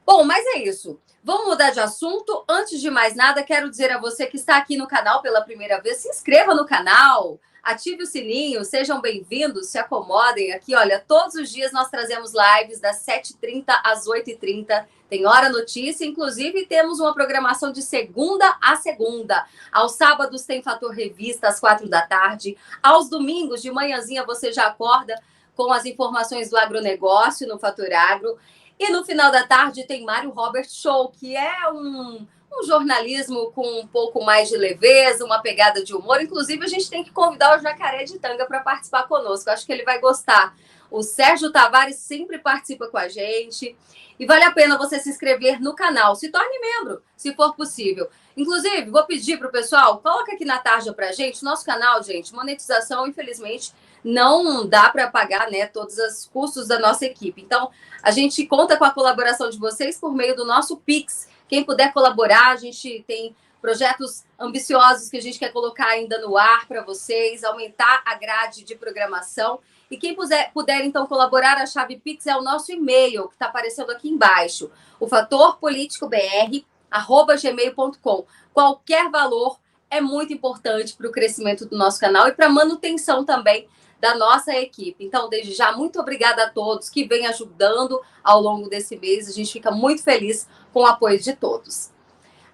Bom, mas é isso. Vamos mudar de assunto. Antes de mais nada, quero dizer a você que está aqui no canal pela primeira vez, se inscreva no canal, ative o sininho, sejam bem-vindos, se acomodem aqui. Olha, todos os dias nós trazemos lives das 7h30 às 8h30. Tem Hora Notícia, inclusive temos uma programação de segunda a segunda. Aos sábados tem Fator Revista às 4 da tarde. Aos domingos, de manhãzinha, você já acorda com as informações do agronegócio no Fator Agro. E no final da tarde tem Mário Robert Show, que é um jornalismo com um pouco mais de leveza, uma pegada de humor. Inclusive, a gente tem que convidar o Jacaré de Tanga para participar conosco. Acho que ele vai gostar. O Sérgio Tavares sempre participa com a gente. E vale a pena você se inscrever no canal. Se torne membro, se for possível. Inclusive, vou pedir para o pessoal, coloca aqui na tarja para a gente. Nosso canal, gente, monetização, infelizmente, não dá para pagar, né, todos os custos da nossa equipe. Então, a gente conta com a colaboração de vocês por meio do nosso Pix. Quem puder colaborar, a gente tem projetos ambiciosos que a gente quer colocar ainda no ar para vocês, aumentar a grade de programação. E quem puder, então, colaborar, a chave Pix é o nosso e-mail, que está aparecendo aqui embaixo, o fatorpoliticobr@gmail.com. Qualquer valor é muito importante para o crescimento do nosso canal e para a manutenção também da nossa equipe. Então, desde já, muito obrigada a todos que vêm ajudando ao longo desse mês. A gente fica muito feliz com o apoio de todos.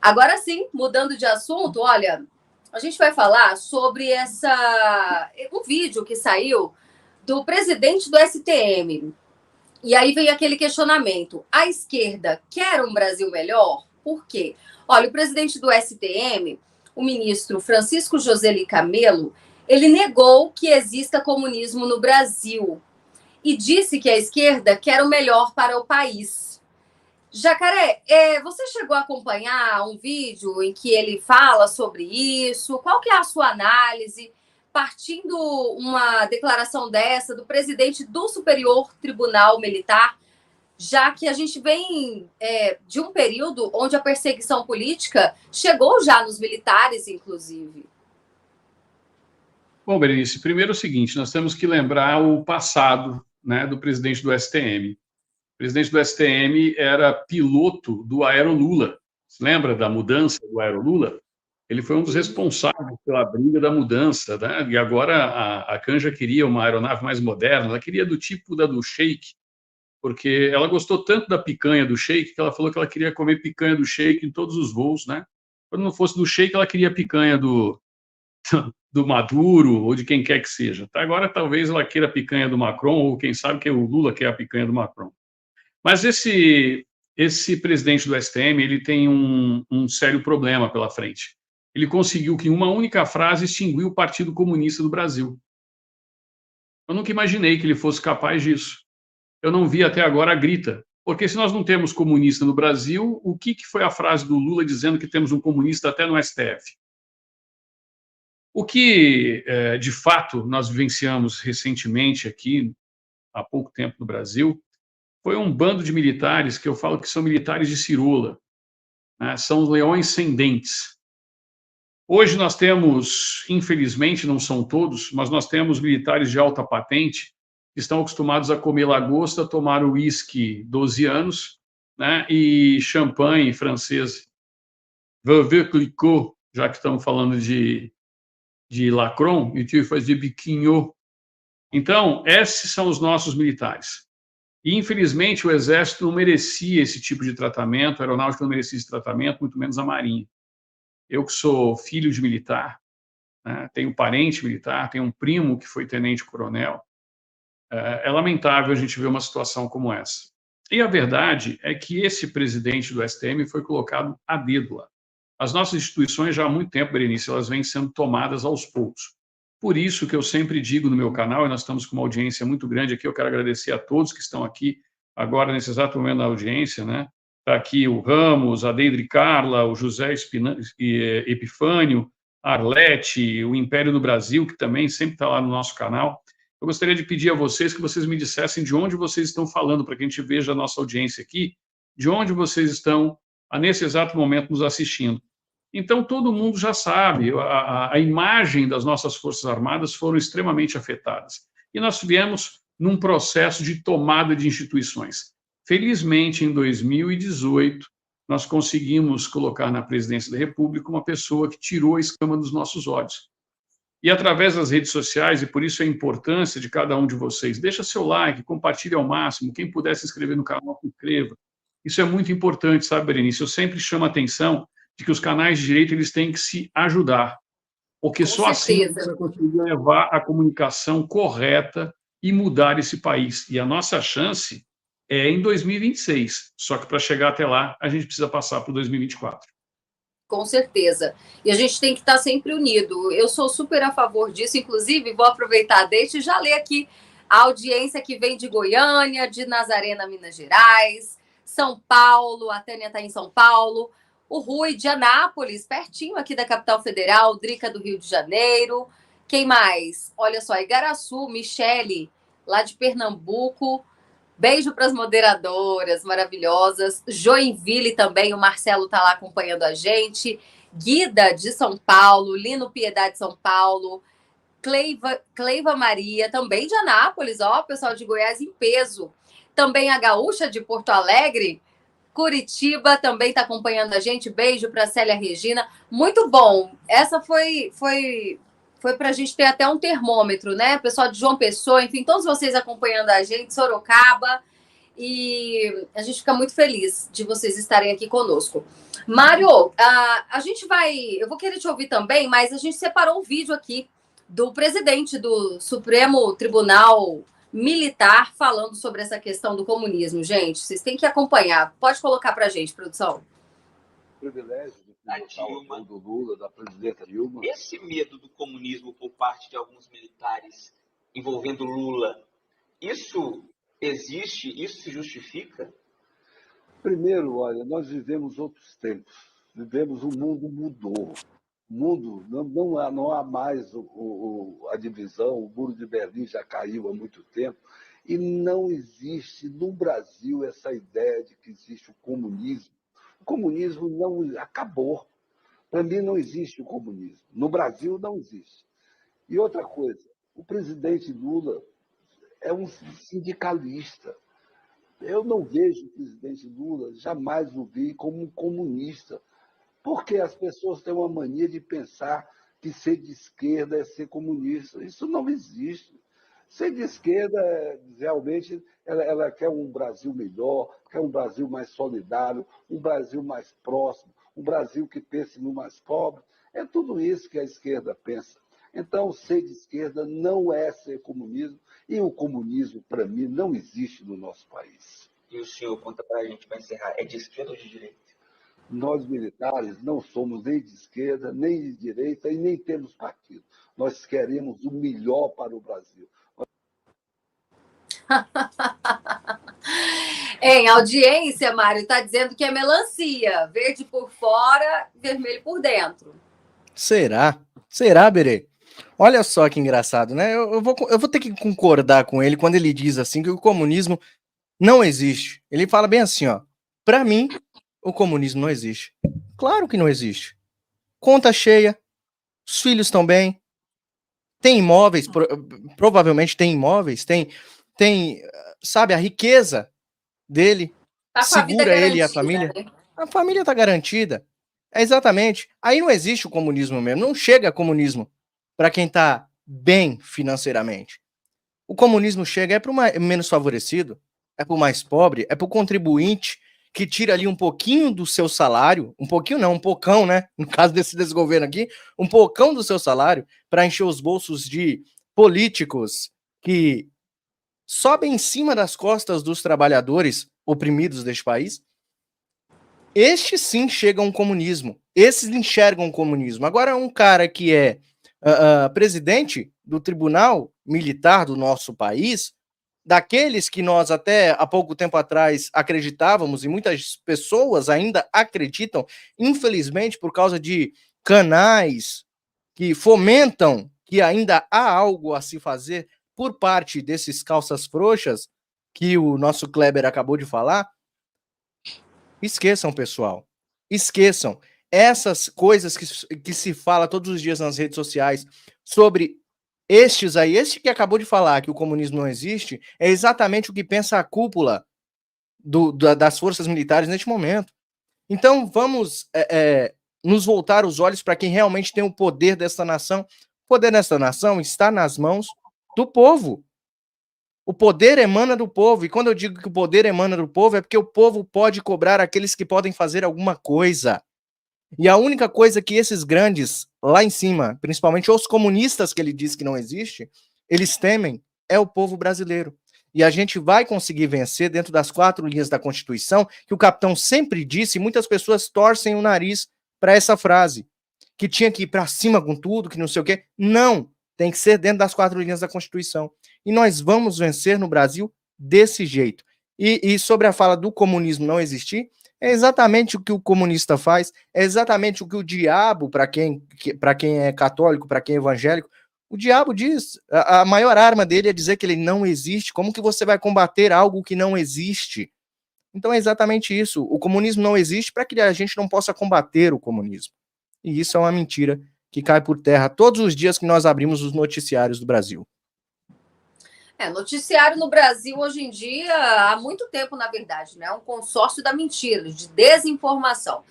Agora sim, mudando de assunto, olha, a gente vai falar sobre um vídeo que saiu do presidente do STM. E aí vem aquele questionamento. A esquerda quer um Brasil melhor? Por quê? Olha, o presidente do STM, o ministro Francisco Joseli Camelo, ele negou que exista comunismo no Brasil e disse que a esquerda quer o melhor para o país. Jacaré, você chegou a acompanhar um vídeo em que ele fala sobre isso? Qual que é a sua análise, partindo uma declaração dessa do presidente do Superior Tribunal Militar, já que a gente vem de um período onde a perseguição política chegou já nos militares, inclusive? Bom, Berenice, primeiro é o seguinte, nós temos que lembrar o passado, né, do presidente do STM. O presidente do STM era piloto do Aerolula. Você lembra da mudança do Aerolula? Ele foi um dos responsáveis pela briga da mudança, né? E agora a Canja queria uma aeronave mais moderna, ela queria do tipo da do Sheik, porque ela gostou tanto da picanha do Sheik que ela falou que ela queria comer picanha do Sheik em todos os voos, né? Quando não fosse do Sheik, ela queria picanha do Maduro ou de quem quer que seja. Agora, talvez ela queira a picanha do Macron, ou quem sabe que o Lula quer a picanha do Macron. Mas esse presidente do STM, ele tem um sério problema pela frente. Ele conseguiu que, em uma única frase, extinguir o Partido Comunista do Brasil. Eu nunca imaginei que ele fosse capaz disso. Eu não vi até agora a grita. Porque se nós não temos comunista no Brasil, o que foi a frase do Lula dizendo que temos um comunista até no STF? O que, de fato, nós vivenciamos recentemente aqui, há pouco tempo no Brasil, foi um bando de militares, que eu falo que são militares de cirola, né? São leões sem dentes. Hoje nós temos, infelizmente, não são todos, mas nós temos militares de alta patente estão acostumados a comer lagosta, tomar uísque 12 anos, né, e champanhe francês, Veuve Clicquot, já que estamos falando de Lacron, e tu faz de biquinho. Então, esses são os nossos militares. E, infelizmente, o Exército não merecia esse tipo de tratamento, a Aeronáutica não merecia esse tratamento, muito menos a Marinha. Eu que sou filho de militar, né, tenho parente militar, tenho um primo que foi tenente-coronel, é lamentável a gente ver uma situação como essa. E a verdade é que esse presidente do STM foi colocado a dedo lá. As nossas instituições, já há muito tempo, Berenice, elas vêm sendo tomadas aos poucos. Por isso que eu sempre digo no meu canal, e nós estamos com uma audiência muito grande aqui, eu quero agradecer a todos que estão aqui agora, nesse exato momento da audiência, né? Está aqui o Ramos, a Deidre Carla, o José Epifânio, a Arlete, o Império do Brasil, que também sempre está lá no nosso canal. Eu gostaria de pedir a vocês que vocês me dissessem de onde vocês estão falando, para que a gente veja a nossa audiência aqui, de onde vocês estão, nesse exato momento, nos assistindo. Então, todo mundo já sabe, a imagem das nossas Forças Armadas foram extremamente afetadas. E nós viemos num processo de tomada de instituições. Felizmente, em 2018, nós conseguimos colocar na presidência da República uma pessoa que tirou a escama dos nossos olhos. E através das redes sociais, e por isso a importância de cada um de vocês, deixa seu like, compartilhe ao máximo, quem puder se inscrever no canal, se inscreva. Isso é muito importante, sabe, Berenice? Eu sempre chamo a atenção de que os canais de direito eles têm que se ajudar, porque só assim você vai conseguir levar a comunicação correta e mudar esse país. E a nossa chance é em 2026, só que para chegar até lá, a gente precisa passar para 2024. Com certeza. E a gente tem que estar sempre unido. Eu sou super a favor disso, inclusive vou aproveitar, deixa e já ler aqui a audiência que vem de Goiânia, de Nazarena, Minas Gerais, São Paulo, a Tânia está em São Paulo, o Rui de Anápolis, pertinho aqui da capital federal, Drica do Rio de Janeiro. Quem mais? Olha só, Igaraçu, Michele, lá de Pernambuco. Beijo para as moderadoras maravilhosas. Joinville também, o Marcelo está lá acompanhando a gente. Guida de São Paulo, Lino Piedade de São Paulo. Cleiva Maria, também de Anápolis, ó, pessoal de Goiás em peso. Também a Gaúcha de Porto Alegre. Curitiba também está acompanhando a gente. Beijo para Célia Regina. Muito bom. Essa foi para a gente ter até um termômetro, né? Pessoal de João Pessoa, enfim, todos vocês acompanhando a gente, Sorocaba. E a gente fica muito feliz de vocês estarem aqui conosco. Mário, a gente vai... Eu vou querer te ouvir também, mas a gente separou um vídeo aqui do presidente do Supremo Tribunal Militar falando sobre essa questão do comunismo. Gente, vocês têm que acompanhar. Pode colocar para a gente, produção. Privilégio de pilotar o voo do Lula, da presidenta Dilma. Esse medo do comunismo por parte de alguns militares envolvendo Lula, isso existe? Isso se justifica? Primeiro, olha, nós vivemos outros tempos. O mundo mudou. O mundo, não há mais a divisão, o muro de Berlim já caiu há muito tempo, e não existe no Brasil essa ideia de que existe o comunismo. O comunismo não acabou. Para mim não existe o comunismo. No Brasil não existe. E outra coisa, o presidente Lula é um sindicalista. Eu não vejo o presidente Lula, jamais o vi como um comunista, porque as pessoas têm uma mania de pensar que ser de esquerda é ser comunista. Isso não existe. Ser de esquerda, realmente, ela quer um Brasil melhor, quer um Brasil mais solidário, um Brasil mais próximo, um Brasil que pense no mais pobre. É tudo isso que a esquerda pensa. Então, ser de esquerda não é ser comunismo, e o comunismo, para mim, não existe no nosso país. E o senhor, conta para a gente, para encerrar, é de esquerda ou de direita? Nós, militares, não somos nem de esquerda, nem de direita e nem temos partido. Nós queremos o melhor para o Brasil. Em audiência, Mário, está dizendo que é melancia, verde por fora, vermelho por dentro. Será? Será, Berê? Olha só que engraçado, né? Eu vou ter que concordar com ele quando ele diz assim que o comunismo não existe. Ele fala bem assim, ó. Para mim, o comunismo não existe. Claro que não existe. Conta cheia, os filhos estão bem, tem imóveis, provavelmente tem imóveis, tem tem, sabe, a riqueza dele, segura ele e a família. Né? A família está garantida. É exatamente. Aí não existe o comunismo mesmo. Não chega comunismo para quem está bem financeiramente. O comunismo chega para o menos favorecido, é para o mais pobre, é para o contribuinte que tira ali um pouquinho do seu salário, um pouquinho não, um pocão, né? No caso desse desgoverno aqui, um pocão do seu salário para encher os bolsos de políticos que sobem em cima das costas dos trabalhadores oprimidos deste país. Estes sim chegam ao comunismo. Esses enxergam o comunismo. Agora, um cara que é presidente do tribunal militar do nosso país, daqueles que nós até há pouco tempo atrás acreditávamos, e muitas pessoas ainda acreditam, infelizmente, por causa de canais que fomentam que ainda há algo a se fazer por parte desses calças frouxas, que o nosso Kleber acabou de falar. Esqueçam, pessoal. Esqueçam. Essas coisas que se fala todos os dias nas redes sociais sobre estes aí, este que acabou de falar que o comunismo não existe, é exatamente o que pensa a cúpula das forças militares neste momento. Então, vamos nos voltar os olhos para quem realmente tem o poder desta nação. O poder desta nação está nas mãos do povo. O poder emana do povo, e quando eu digo que o poder emana do povo, é porque o povo pode cobrar aqueles que podem fazer alguma coisa. E a única coisa que esses grandes, lá em cima, principalmente os comunistas que ele diz que não existe, eles temem, é o povo brasileiro. E a gente vai conseguir vencer dentro das 4 linhas da Constituição, que o capitão sempre disse, e muitas pessoas torcem o nariz para essa frase, que tinha que ir para cima com tudo, que não sei o quê. Não! Tem que ser dentro das 4 linhas da Constituição. E nós vamos vencer no Brasil desse jeito. E sobre a fala do comunismo não existir, é exatamente o que o comunista faz, é exatamente o que o diabo, para quem é católico, para quem é evangélico, o diabo diz, a maior arma dele é dizer que ele não existe. Como que você vai combater algo que não existe? Então é exatamente isso. O comunismo não existe para que a gente não possa combater o comunismo. E isso é uma mentira que cai por terra todos os dias que nós abrimos os noticiários do Brasil. Noticiário no Brasil hoje em dia, há muito tempo, na verdade, né? É um consórcio da mentira, de desinformação.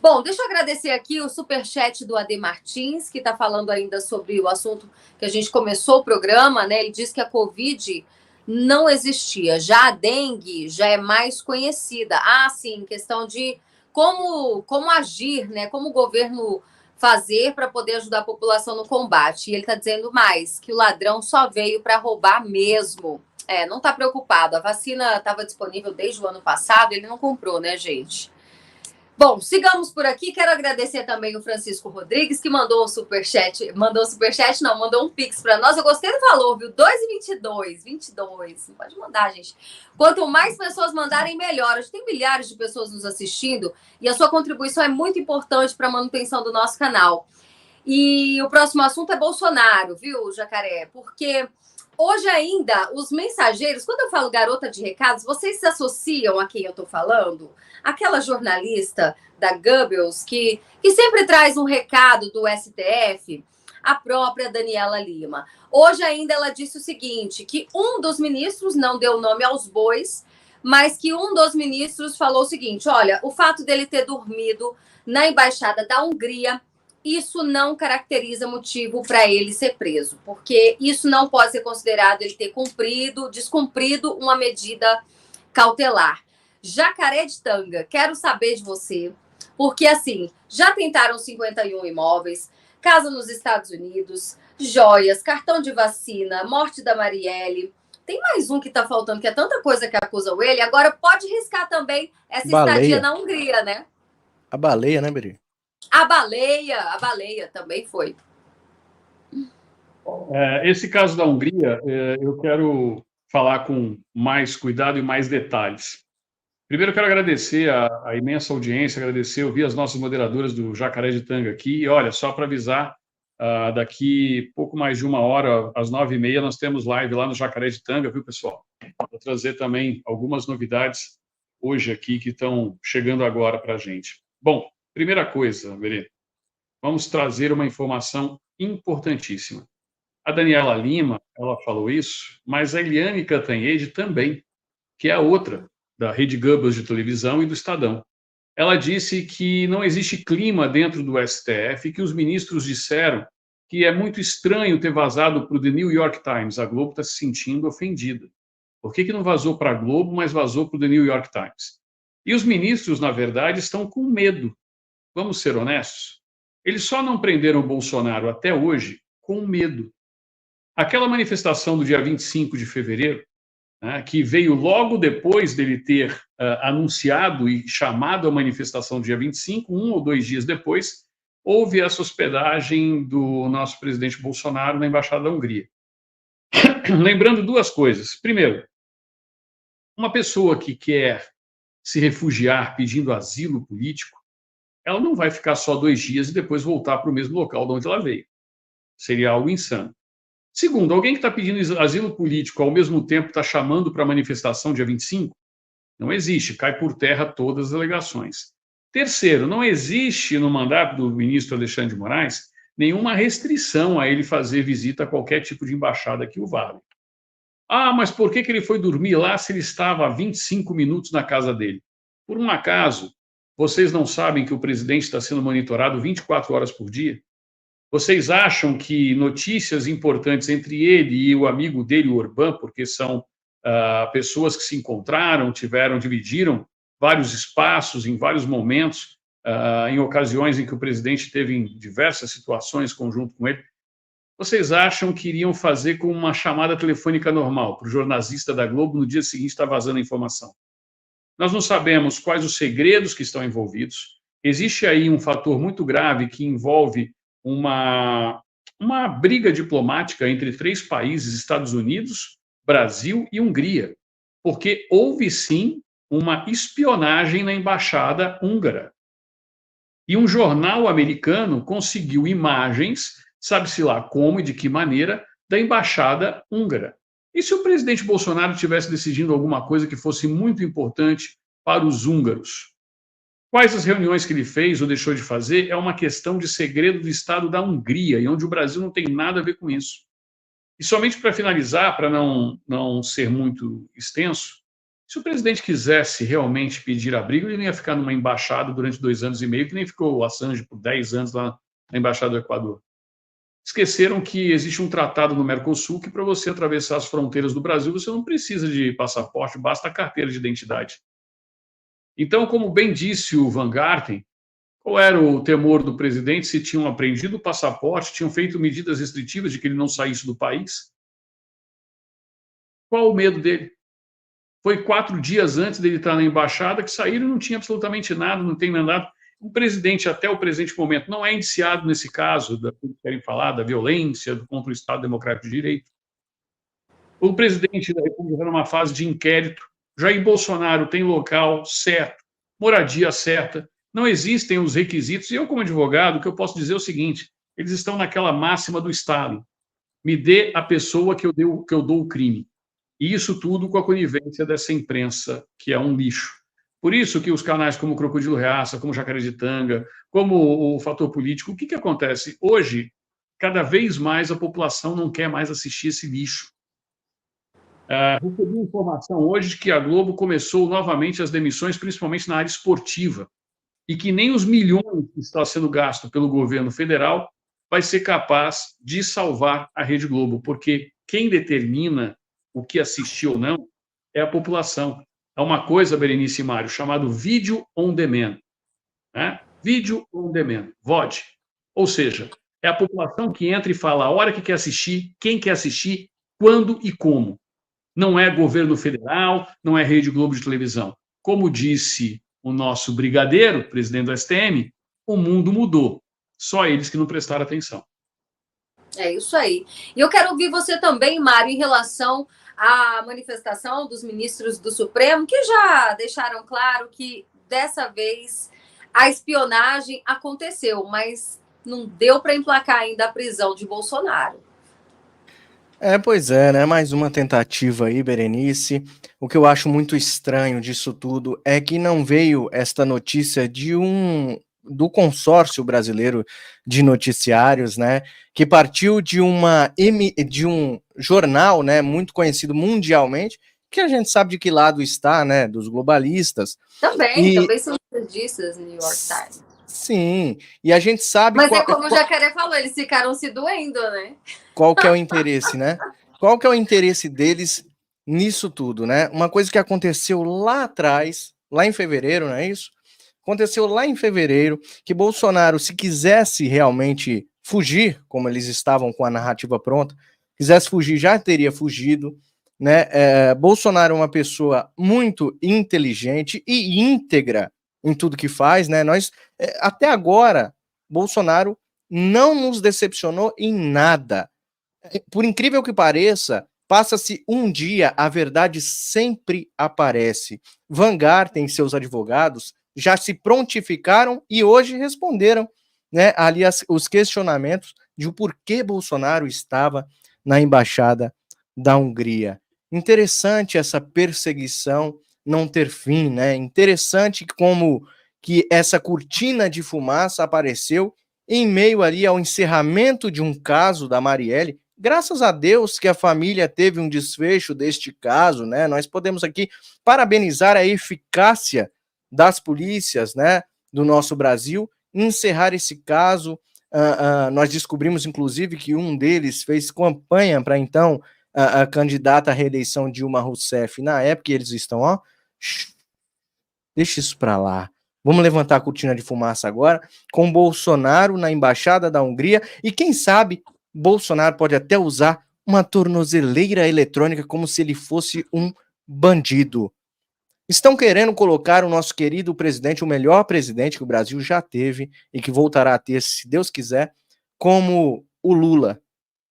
Bom, deixa eu agradecer aqui o superchat do AD Martins, que está falando ainda sobre o assunto que a gente começou o programa, né? Ele diz que a Covid não existia, já a dengue já é mais conhecida. Ah, sim, questão de como agir, né? Como o governo fazer para poder ajudar a população no combate. E ele está dizendo mais, que o ladrão só veio para roubar mesmo. Não está preocupado. A vacina estava disponível desde o ano passado, ele não comprou, né, gente? Bom, sigamos por aqui. Quero agradecer também o Francisco Rodrigues, que mandou um superchat. Mandou um pix para nós. Eu gostei do valor, viu? 2,22. 22. Não pode mandar, gente. Quanto mais pessoas mandarem, melhor. A gente tem milhares de pessoas nos assistindo e a sua contribuição é muito importante para a manutenção do nosso canal. E o próximo assunto é Bolsonaro, viu, Jacaré? Porque hoje ainda, os mensageiros, quando eu falo garota de recados, vocês se associam a quem eu estou falando? Aquela jornalista da Goebbels que sempre traz um recado do STF, a própria Daniela Lima. Hoje ainda ela disse o seguinte, que um dos ministros, não deu nome aos bois, mas que um dos ministros falou o seguinte, olha, o fato dele ter dormido na embaixada da Hungria, isso não caracteriza motivo para ele ser preso, porque isso não pode ser considerado ele ter descumprido uma medida cautelar. Jacaretanga, quero saber de você, porque assim, já tentaram 51 imóveis, casa nos Estados Unidos, joias, cartão de vacina, morte da Marielle. Tem mais um que está faltando, que é tanta coisa que acusam ele. Agora pode riscar também essa estadia na Hungria, né? A baleia, né, Beri? A baleia também foi. Esse caso da Hungria, eu quero falar com mais cuidado e mais detalhes. Primeiro, eu quero agradecer a imensa audiência, eu vi as nossas moderadoras do Jacaré de Tanga aqui, e olha, só para avisar, daqui pouco mais de 1 hora, às 9h30, nós temos live lá no Jacaré de Tanga, viu, pessoal? Vou trazer também algumas novidades hoje aqui que estão chegando agora para a gente. Bom, primeira coisa, Berê, vamos trazer uma informação importantíssima. A Daniela Lima, ela falou isso, mas a Eliane Cantanhede também, que é a outra da Rede Goebbels de televisão e do Estadão. Ela disse que não existe clima dentro do STF e que os ministros disseram que é muito estranho ter vazado para o The New York Times. A Globo está se sentindo ofendida. Por que não vazou para a Globo, mas vazou para o The New York Times? E os ministros, na verdade, estão com medo. Vamos ser honestos? Eles só não prenderam o Bolsonaro até hoje com medo. Aquela manifestação do dia 25 de fevereiro, né, que veio logo depois dele ter anunciado e chamado a manifestação do dia 25, 1 ou 2 dias depois, houve essa hospedagem do nosso presidente Bolsonaro na Embaixada da Hungria. Lembrando 2 coisas. Primeiro, uma pessoa que quer se refugiar pedindo asilo político, ela não vai ficar só 2 dias e depois voltar para o mesmo local de onde ela veio. Seria algo insano. Segundo, alguém que está pedindo asilo político ao mesmo tempo está chamando para a manifestação dia 25? Não existe, cai por terra todas as alegações. Terceiro, não existe no mandato do ministro Alexandre de Moraes nenhuma restrição a ele fazer visita a qualquer tipo de embaixada que o valha. Ah, mas por que ele foi dormir lá se ele estava a 25 minutos na casa dele? Por um acaso, vocês não sabem que o presidente está sendo monitorado 24 horas por dia? Vocês acham que notícias importantes entre ele e o amigo dele, o Orbán, porque são pessoas que se encontraram, dividiram vários espaços em vários momentos, em ocasiões em que o presidente teve em diversas situações conjunto com ele, vocês acham que iriam fazer com uma chamada telefônica normal para o jornalista da Globo no dia seguinte estar vazando a informação? Nós não sabemos quais os segredos que estão envolvidos. Existe aí um fator muito grave que envolve uma briga diplomática entre 3 países, Estados Unidos, Brasil e Hungria, porque houve sim uma espionagem na embaixada húngara. E um jornal americano conseguiu imagens, sabe-se lá como e de que maneira, da embaixada húngara. E se o presidente Bolsonaro tivesse decidido alguma coisa que fosse muito importante para os húngaros? Quais as reuniões que ele fez ou deixou de fazer é uma questão de segredo do Estado da Hungria, e onde o Brasil não tem nada a ver com isso. E somente para finalizar, para não ser muito extenso, se o presidente quisesse realmente pedir abrigo, ele não ia ficar numa embaixada durante 2 anos e meio, que nem ficou o Assange por 10 anos lá na Embaixada do Equador. Esqueceram que existe um tratado no Mercosul que, para você atravessar as fronteiras do Brasil, você não precisa de passaporte, basta a carteira de identidade. Então, como bem disse o Van Garten, qual era o temor do presidente se tinham apreendido o passaporte, tinham feito medidas restritivas de que ele não saísse do país? Qual o medo dele? Foi 4 dias antes dele estar na embaixada que saíram e não tinha absolutamente nada, não tem nada. O presidente, até o presente momento, não é indiciado nesse caso, da que querem falar, da violência contra o Estado Democrático de Direito. O presidente da República está numa fase de inquérito. Jair Bolsonaro tem local certo, moradia certa, não existem os requisitos. E eu, como advogado, o que eu posso dizer é o seguinte: eles estão naquela máxima do Stalin: me dê a pessoa que eu dou o crime. E isso tudo com a conivência dessa imprensa, que é um lixo. Por isso que os canais como Crocodilo Reaça, como Jacareditanga, como o Fator Político, o que acontece? Hoje, cada vez mais a população não quer mais assistir esse lixo. Recebi informação hoje de que a Globo começou novamente as demissões, principalmente na área esportiva, e que nem os milhões que está sendo gasto pelo governo federal vai ser capaz de salvar a Rede Globo, porque quem determina o que assistir ou não é a população. É uma coisa, Berenice e Mário, chamado Video on Demand. Né? Video on Demand, VOD. Ou seja, é a população que entra e fala a hora que quer assistir, quem quer assistir, quando e como. Não é governo federal, não é Rede Globo de televisão. Como disse o nosso brigadeiro, presidente do STM, o mundo mudou. Só eles que não prestaram atenção. É isso aí. E eu quero ouvir você também, Mário, em relação à manifestação dos ministros do Supremo, que já deixaram claro que dessa vez a espionagem aconteceu, mas não deu para emplacar ainda a prisão de Bolsonaro. Pois é, né? Mais uma tentativa aí, Berenice. O que eu acho muito estranho disso tudo é que não veio esta notícia de um do consórcio brasileiro de noticiários, né, que partiu de um jornal, né, muito conhecido mundialmente, que a gente sabe de que lado está, né, dos globalistas. Também são estadistas no New York Times. Sim, e a gente sabe... Mas é como o Jacaré falou, eles ficaram se doendo, né? Qual que é o interesse, né? Qual que é o interesse deles nisso tudo, né? Uma coisa que aconteceu lá atrás, lá em fevereiro, não é isso? Aconteceu lá em fevereiro, que Bolsonaro, se quisesse realmente fugir, como eles estavam com a narrativa pronta, quisesse fugir, já teria fugido, né? Bolsonaro é uma pessoa muito inteligente e íntegra em tudo que faz, né? Nós, até agora, Bolsonaro não nos decepcionou em nada. Por incrível que pareça, passa-se um dia, a verdade sempre aparece. Vanguard tem seus advogados, já se prontificaram e hoje responderam, né, ali os questionamentos de o porquê Bolsonaro estava na embaixada da Hungria. Interessante essa perseguição não ter fim, né? Interessante como que essa cortina de fumaça apareceu em meio ali ao encerramento de um caso da Marielle. Graças a Deus que a família teve um desfecho deste caso, né? Nós podemos aqui parabenizar a eficácia das polícias, né, do nosso Brasil, encerrar esse caso. Nós descobrimos, inclusive, que um deles fez campanha para, então, a candidata à reeleição Dilma Rousseff. Na época, eles estão, ó, deixa isso para lá. Vamos levantar a cortina de fumaça agora, com Bolsonaro na embaixada da Hungria, e quem sabe Bolsonaro pode até usar uma tornozeleira eletrônica como se ele fosse um bandido. Estão querendo colocar o nosso querido presidente, o melhor presidente que o Brasil já teve e que voltará a ter, se Deus quiser, como o Lula.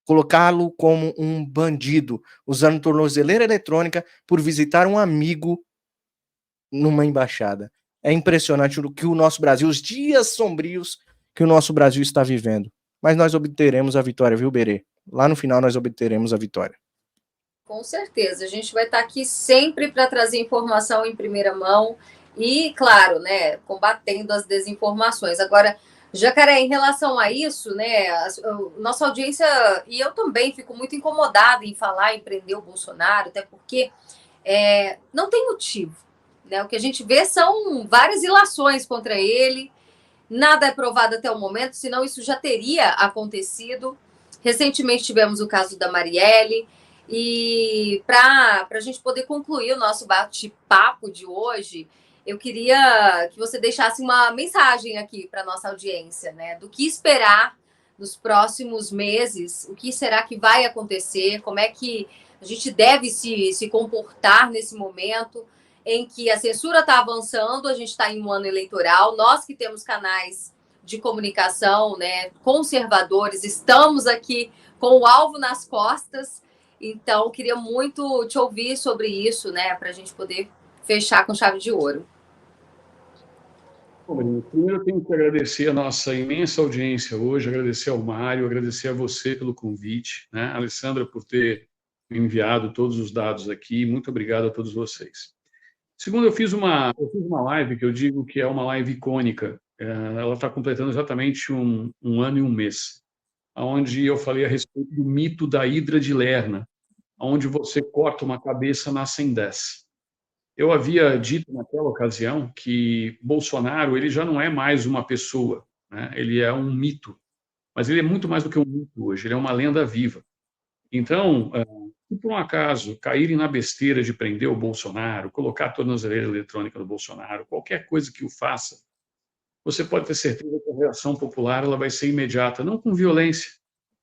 Colocá-lo como um bandido, usando tornozeleira eletrônica por visitar um amigo numa embaixada. É impressionante o que o nosso Brasil, os dias sombrios que o nosso Brasil está vivendo. Mas nós obteremos a vitória, viu, Berê? Lá no final nós obteremos a vitória. Com certeza. A gente vai estar aqui sempre para trazer informação em primeira mão e, claro, né, combatendo as desinformações. Agora, Jacaré, em relação a isso, né, nossa audiência, e eu também fico muito incomodada em falar em prender o Bolsonaro, até porque não tem motivo. Né? O que a gente vê são várias ilações contra ele, nada é provado até o momento, senão isso já teria acontecido. Recentemente tivemos o caso da Marielle, e para a gente poder concluir o nosso bate-papo de hoje, eu queria que você deixasse uma mensagem aqui para a nossa audiência, né? Do que esperar nos próximos meses, o que será que vai acontecer, como é que a gente deve se comportar nesse momento em que a censura está avançando, a gente está em um ano eleitoral, nós que temos canais de comunicação, né, conservadores, estamos aqui com o alvo nas costas, então queria muito te ouvir sobre isso, né, para a gente poder fechar com chave de ouro. Bom, primeiro eu tenho que agradecer a nossa imensa audiência hoje, agradecer ao Mário, agradecer a você pelo convite, né, Alessandra, por ter enviado todos os dados aqui, muito obrigado a todos vocês. Segundo, eu fiz uma live que eu digo que é uma live icônica. Ela está completando exatamente um ano e um mês, onde eu falei a respeito do mito da Hidra de Lerna, onde você corta uma cabeça, nascem 10. Eu havia dito naquela ocasião que Bolsonaro ele já não é mais uma pessoa, né? Ele é um mito, mas ele é muito mais do que um mito hoje, ele é uma lenda viva. Então, se por um acaso caírem na besteira de prender o Bolsonaro, colocar a tornozeleira eletrônica no Bolsonaro, qualquer coisa que o faça, você pode ter certeza que a reação popular ela vai ser imediata, não com violência,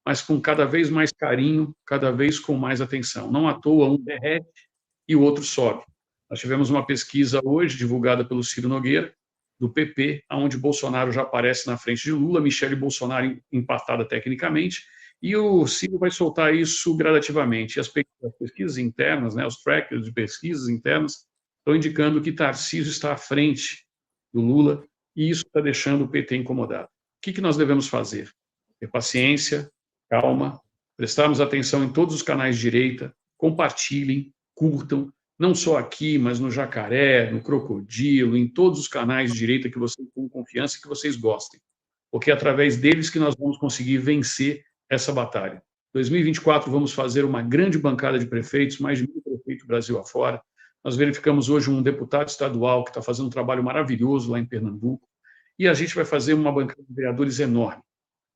mas com cada vez mais carinho, cada vez com mais atenção. Não à toa, um derrete e o outro sobe. Nós tivemos uma pesquisa hoje, divulgada pelo Ciro Nogueira, do PP, onde Bolsonaro já aparece na frente de Lula, Michele Bolsonaro empatada tecnicamente, e o Ciro vai soltar isso gradativamente. As pesquisas internas, né, os trackers de pesquisas internas, estão indicando que Tarcísio está à frente do Lula, e isso está deixando o PT incomodado. O que nós devemos fazer? Ter paciência, calma, prestarmos atenção em todos os canais de direita, compartilhem, curtam, não só aqui, mas no Jacaré, no Crocodilo, em todos os canais de direita que vocês têm confiança e que vocês gostem, porque é através deles que nós vamos conseguir vencer essa batalha. 2024 vamos fazer uma grande bancada de prefeitos, mais de 1.000 prefeitos Brasil afora. Nós verificamos hoje um deputado estadual que está fazendo um trabalho maravilhoso lá em Pernambuco, e a gente vai fazer uma bancada de vereadores enorme.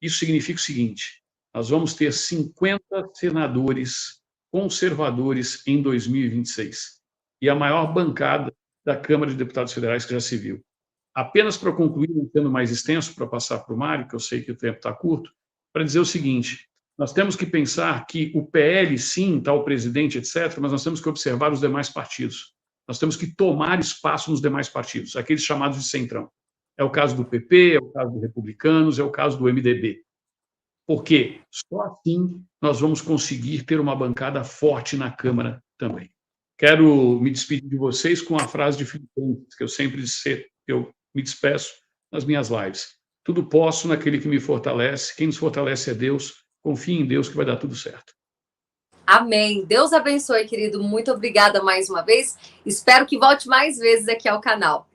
Isso significa o seguinte: nós vamos ter 50 senadores conservadores em 2026, e a maior bancada da Câmara de Deputados Federais que já se viu. Apenas para concluir, não sendo mais extenso, para passar para o Mário, que eu sei que o tempo está curto, para dizer o seguinte: nós temos que pensar que o PL, sim, está o presidente, etc., mas nós temos que observar os demais partidos. Nós temos que tomar espaço nos demais partidos, aqueles chamados de centrão. É o caso do PP, é o caso dos Republicanos, é o caso do MDB. Porque só assim nós vamos conseguir ter uma bancada forte na Câmara também. Quero me despedir de vocês com a frase de Filipenses, que eu sempre me despeço nas minhas lives. Tudo posso naquele que me fortalece, quem nos fortalece é Deus, confie em Deus que vai dar tudo certo. Amém. Deus abençoe, querido. Muito obrigada mais uma vez. Espero que volte mais vezes aqui ao canal.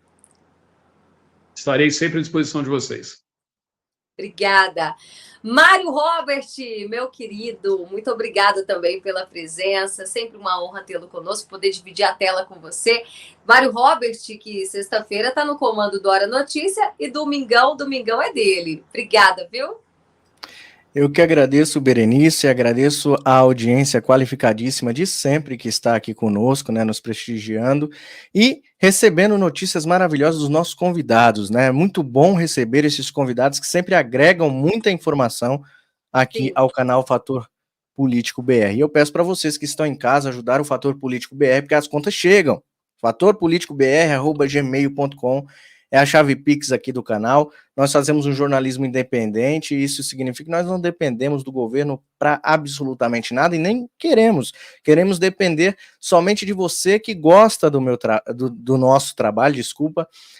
Estarei sempre à disposição de vocês. Obrigada. Mário Robert, meu querido, muito obrigada também pela presença. Sempre uma honra tê-lo conosco, poder dividir a tela com você. Mário Robert, que sexta-feira está no comando do Hora Notícia e domingão é dele. Obrigada, viu? Eu que agradeço, Berenice, agradeço a audiência qualificadíssima de sempre que está aqui conosco, né, nos prestigiando e recebendo notícias maravilhosas dos nossos convidados, né? Muito bom receber esses convidados que sempre agregam muita informação aqui ao canal Fator Político BR. E eu peço para vocês que estão em casa ajudar o Fator Político BR, porque as contas chegam. fatorpoliticobr@gmail.com é a chave Pix aqui do canal. Nós fazemos um jornalismo independente e isso significa que nós não dependemos do governo para absolutamente nada e nem queremos. Queremos depender somente de você que gosta do nosso trabalho,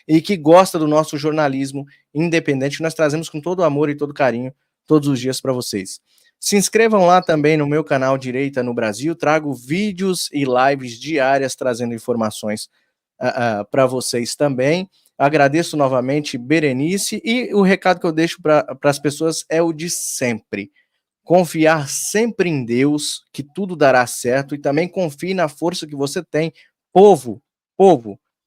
e que gosta do nosso jornalismo independente que nós trazemos com todo amor e todo carinho todos os dias para vocês. Se inscrevam lá também no meu canal Direita no Brasil, trago vídeos e lives diárias trazendo informações para vocês também. Agradeço novamente, Berenice, e o recado que eu deixo para as pessoas é o de sempre. Confiar sempre em Deus, que tudo dará certo, e também confie na força que você tem. Povo,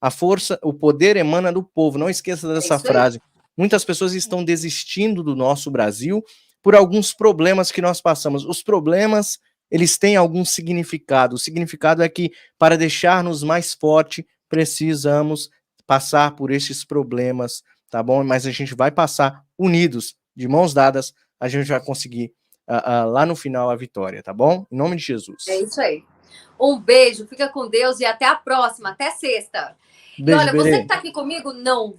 a força, o poder emana do povo. Não esqueça dessa frase. Muitas pessoas estão desistindo do nosso Brasil por alguns problemas que nós passamos. Os problemas, eles têm algum significado. O significado é que, para deixar-nos mais forte, precisamos passar por esses problemas, tá bom? Mas a gente vai passar unidos, de mãos dadas, a gente vai conseguir lá no final a vitória, tá bom? Em nome de Jesus. É isso aí. Um beijo, fica com Deus e até a próxima, até sexta. Beijo, e olha, você que está aqui comigo, não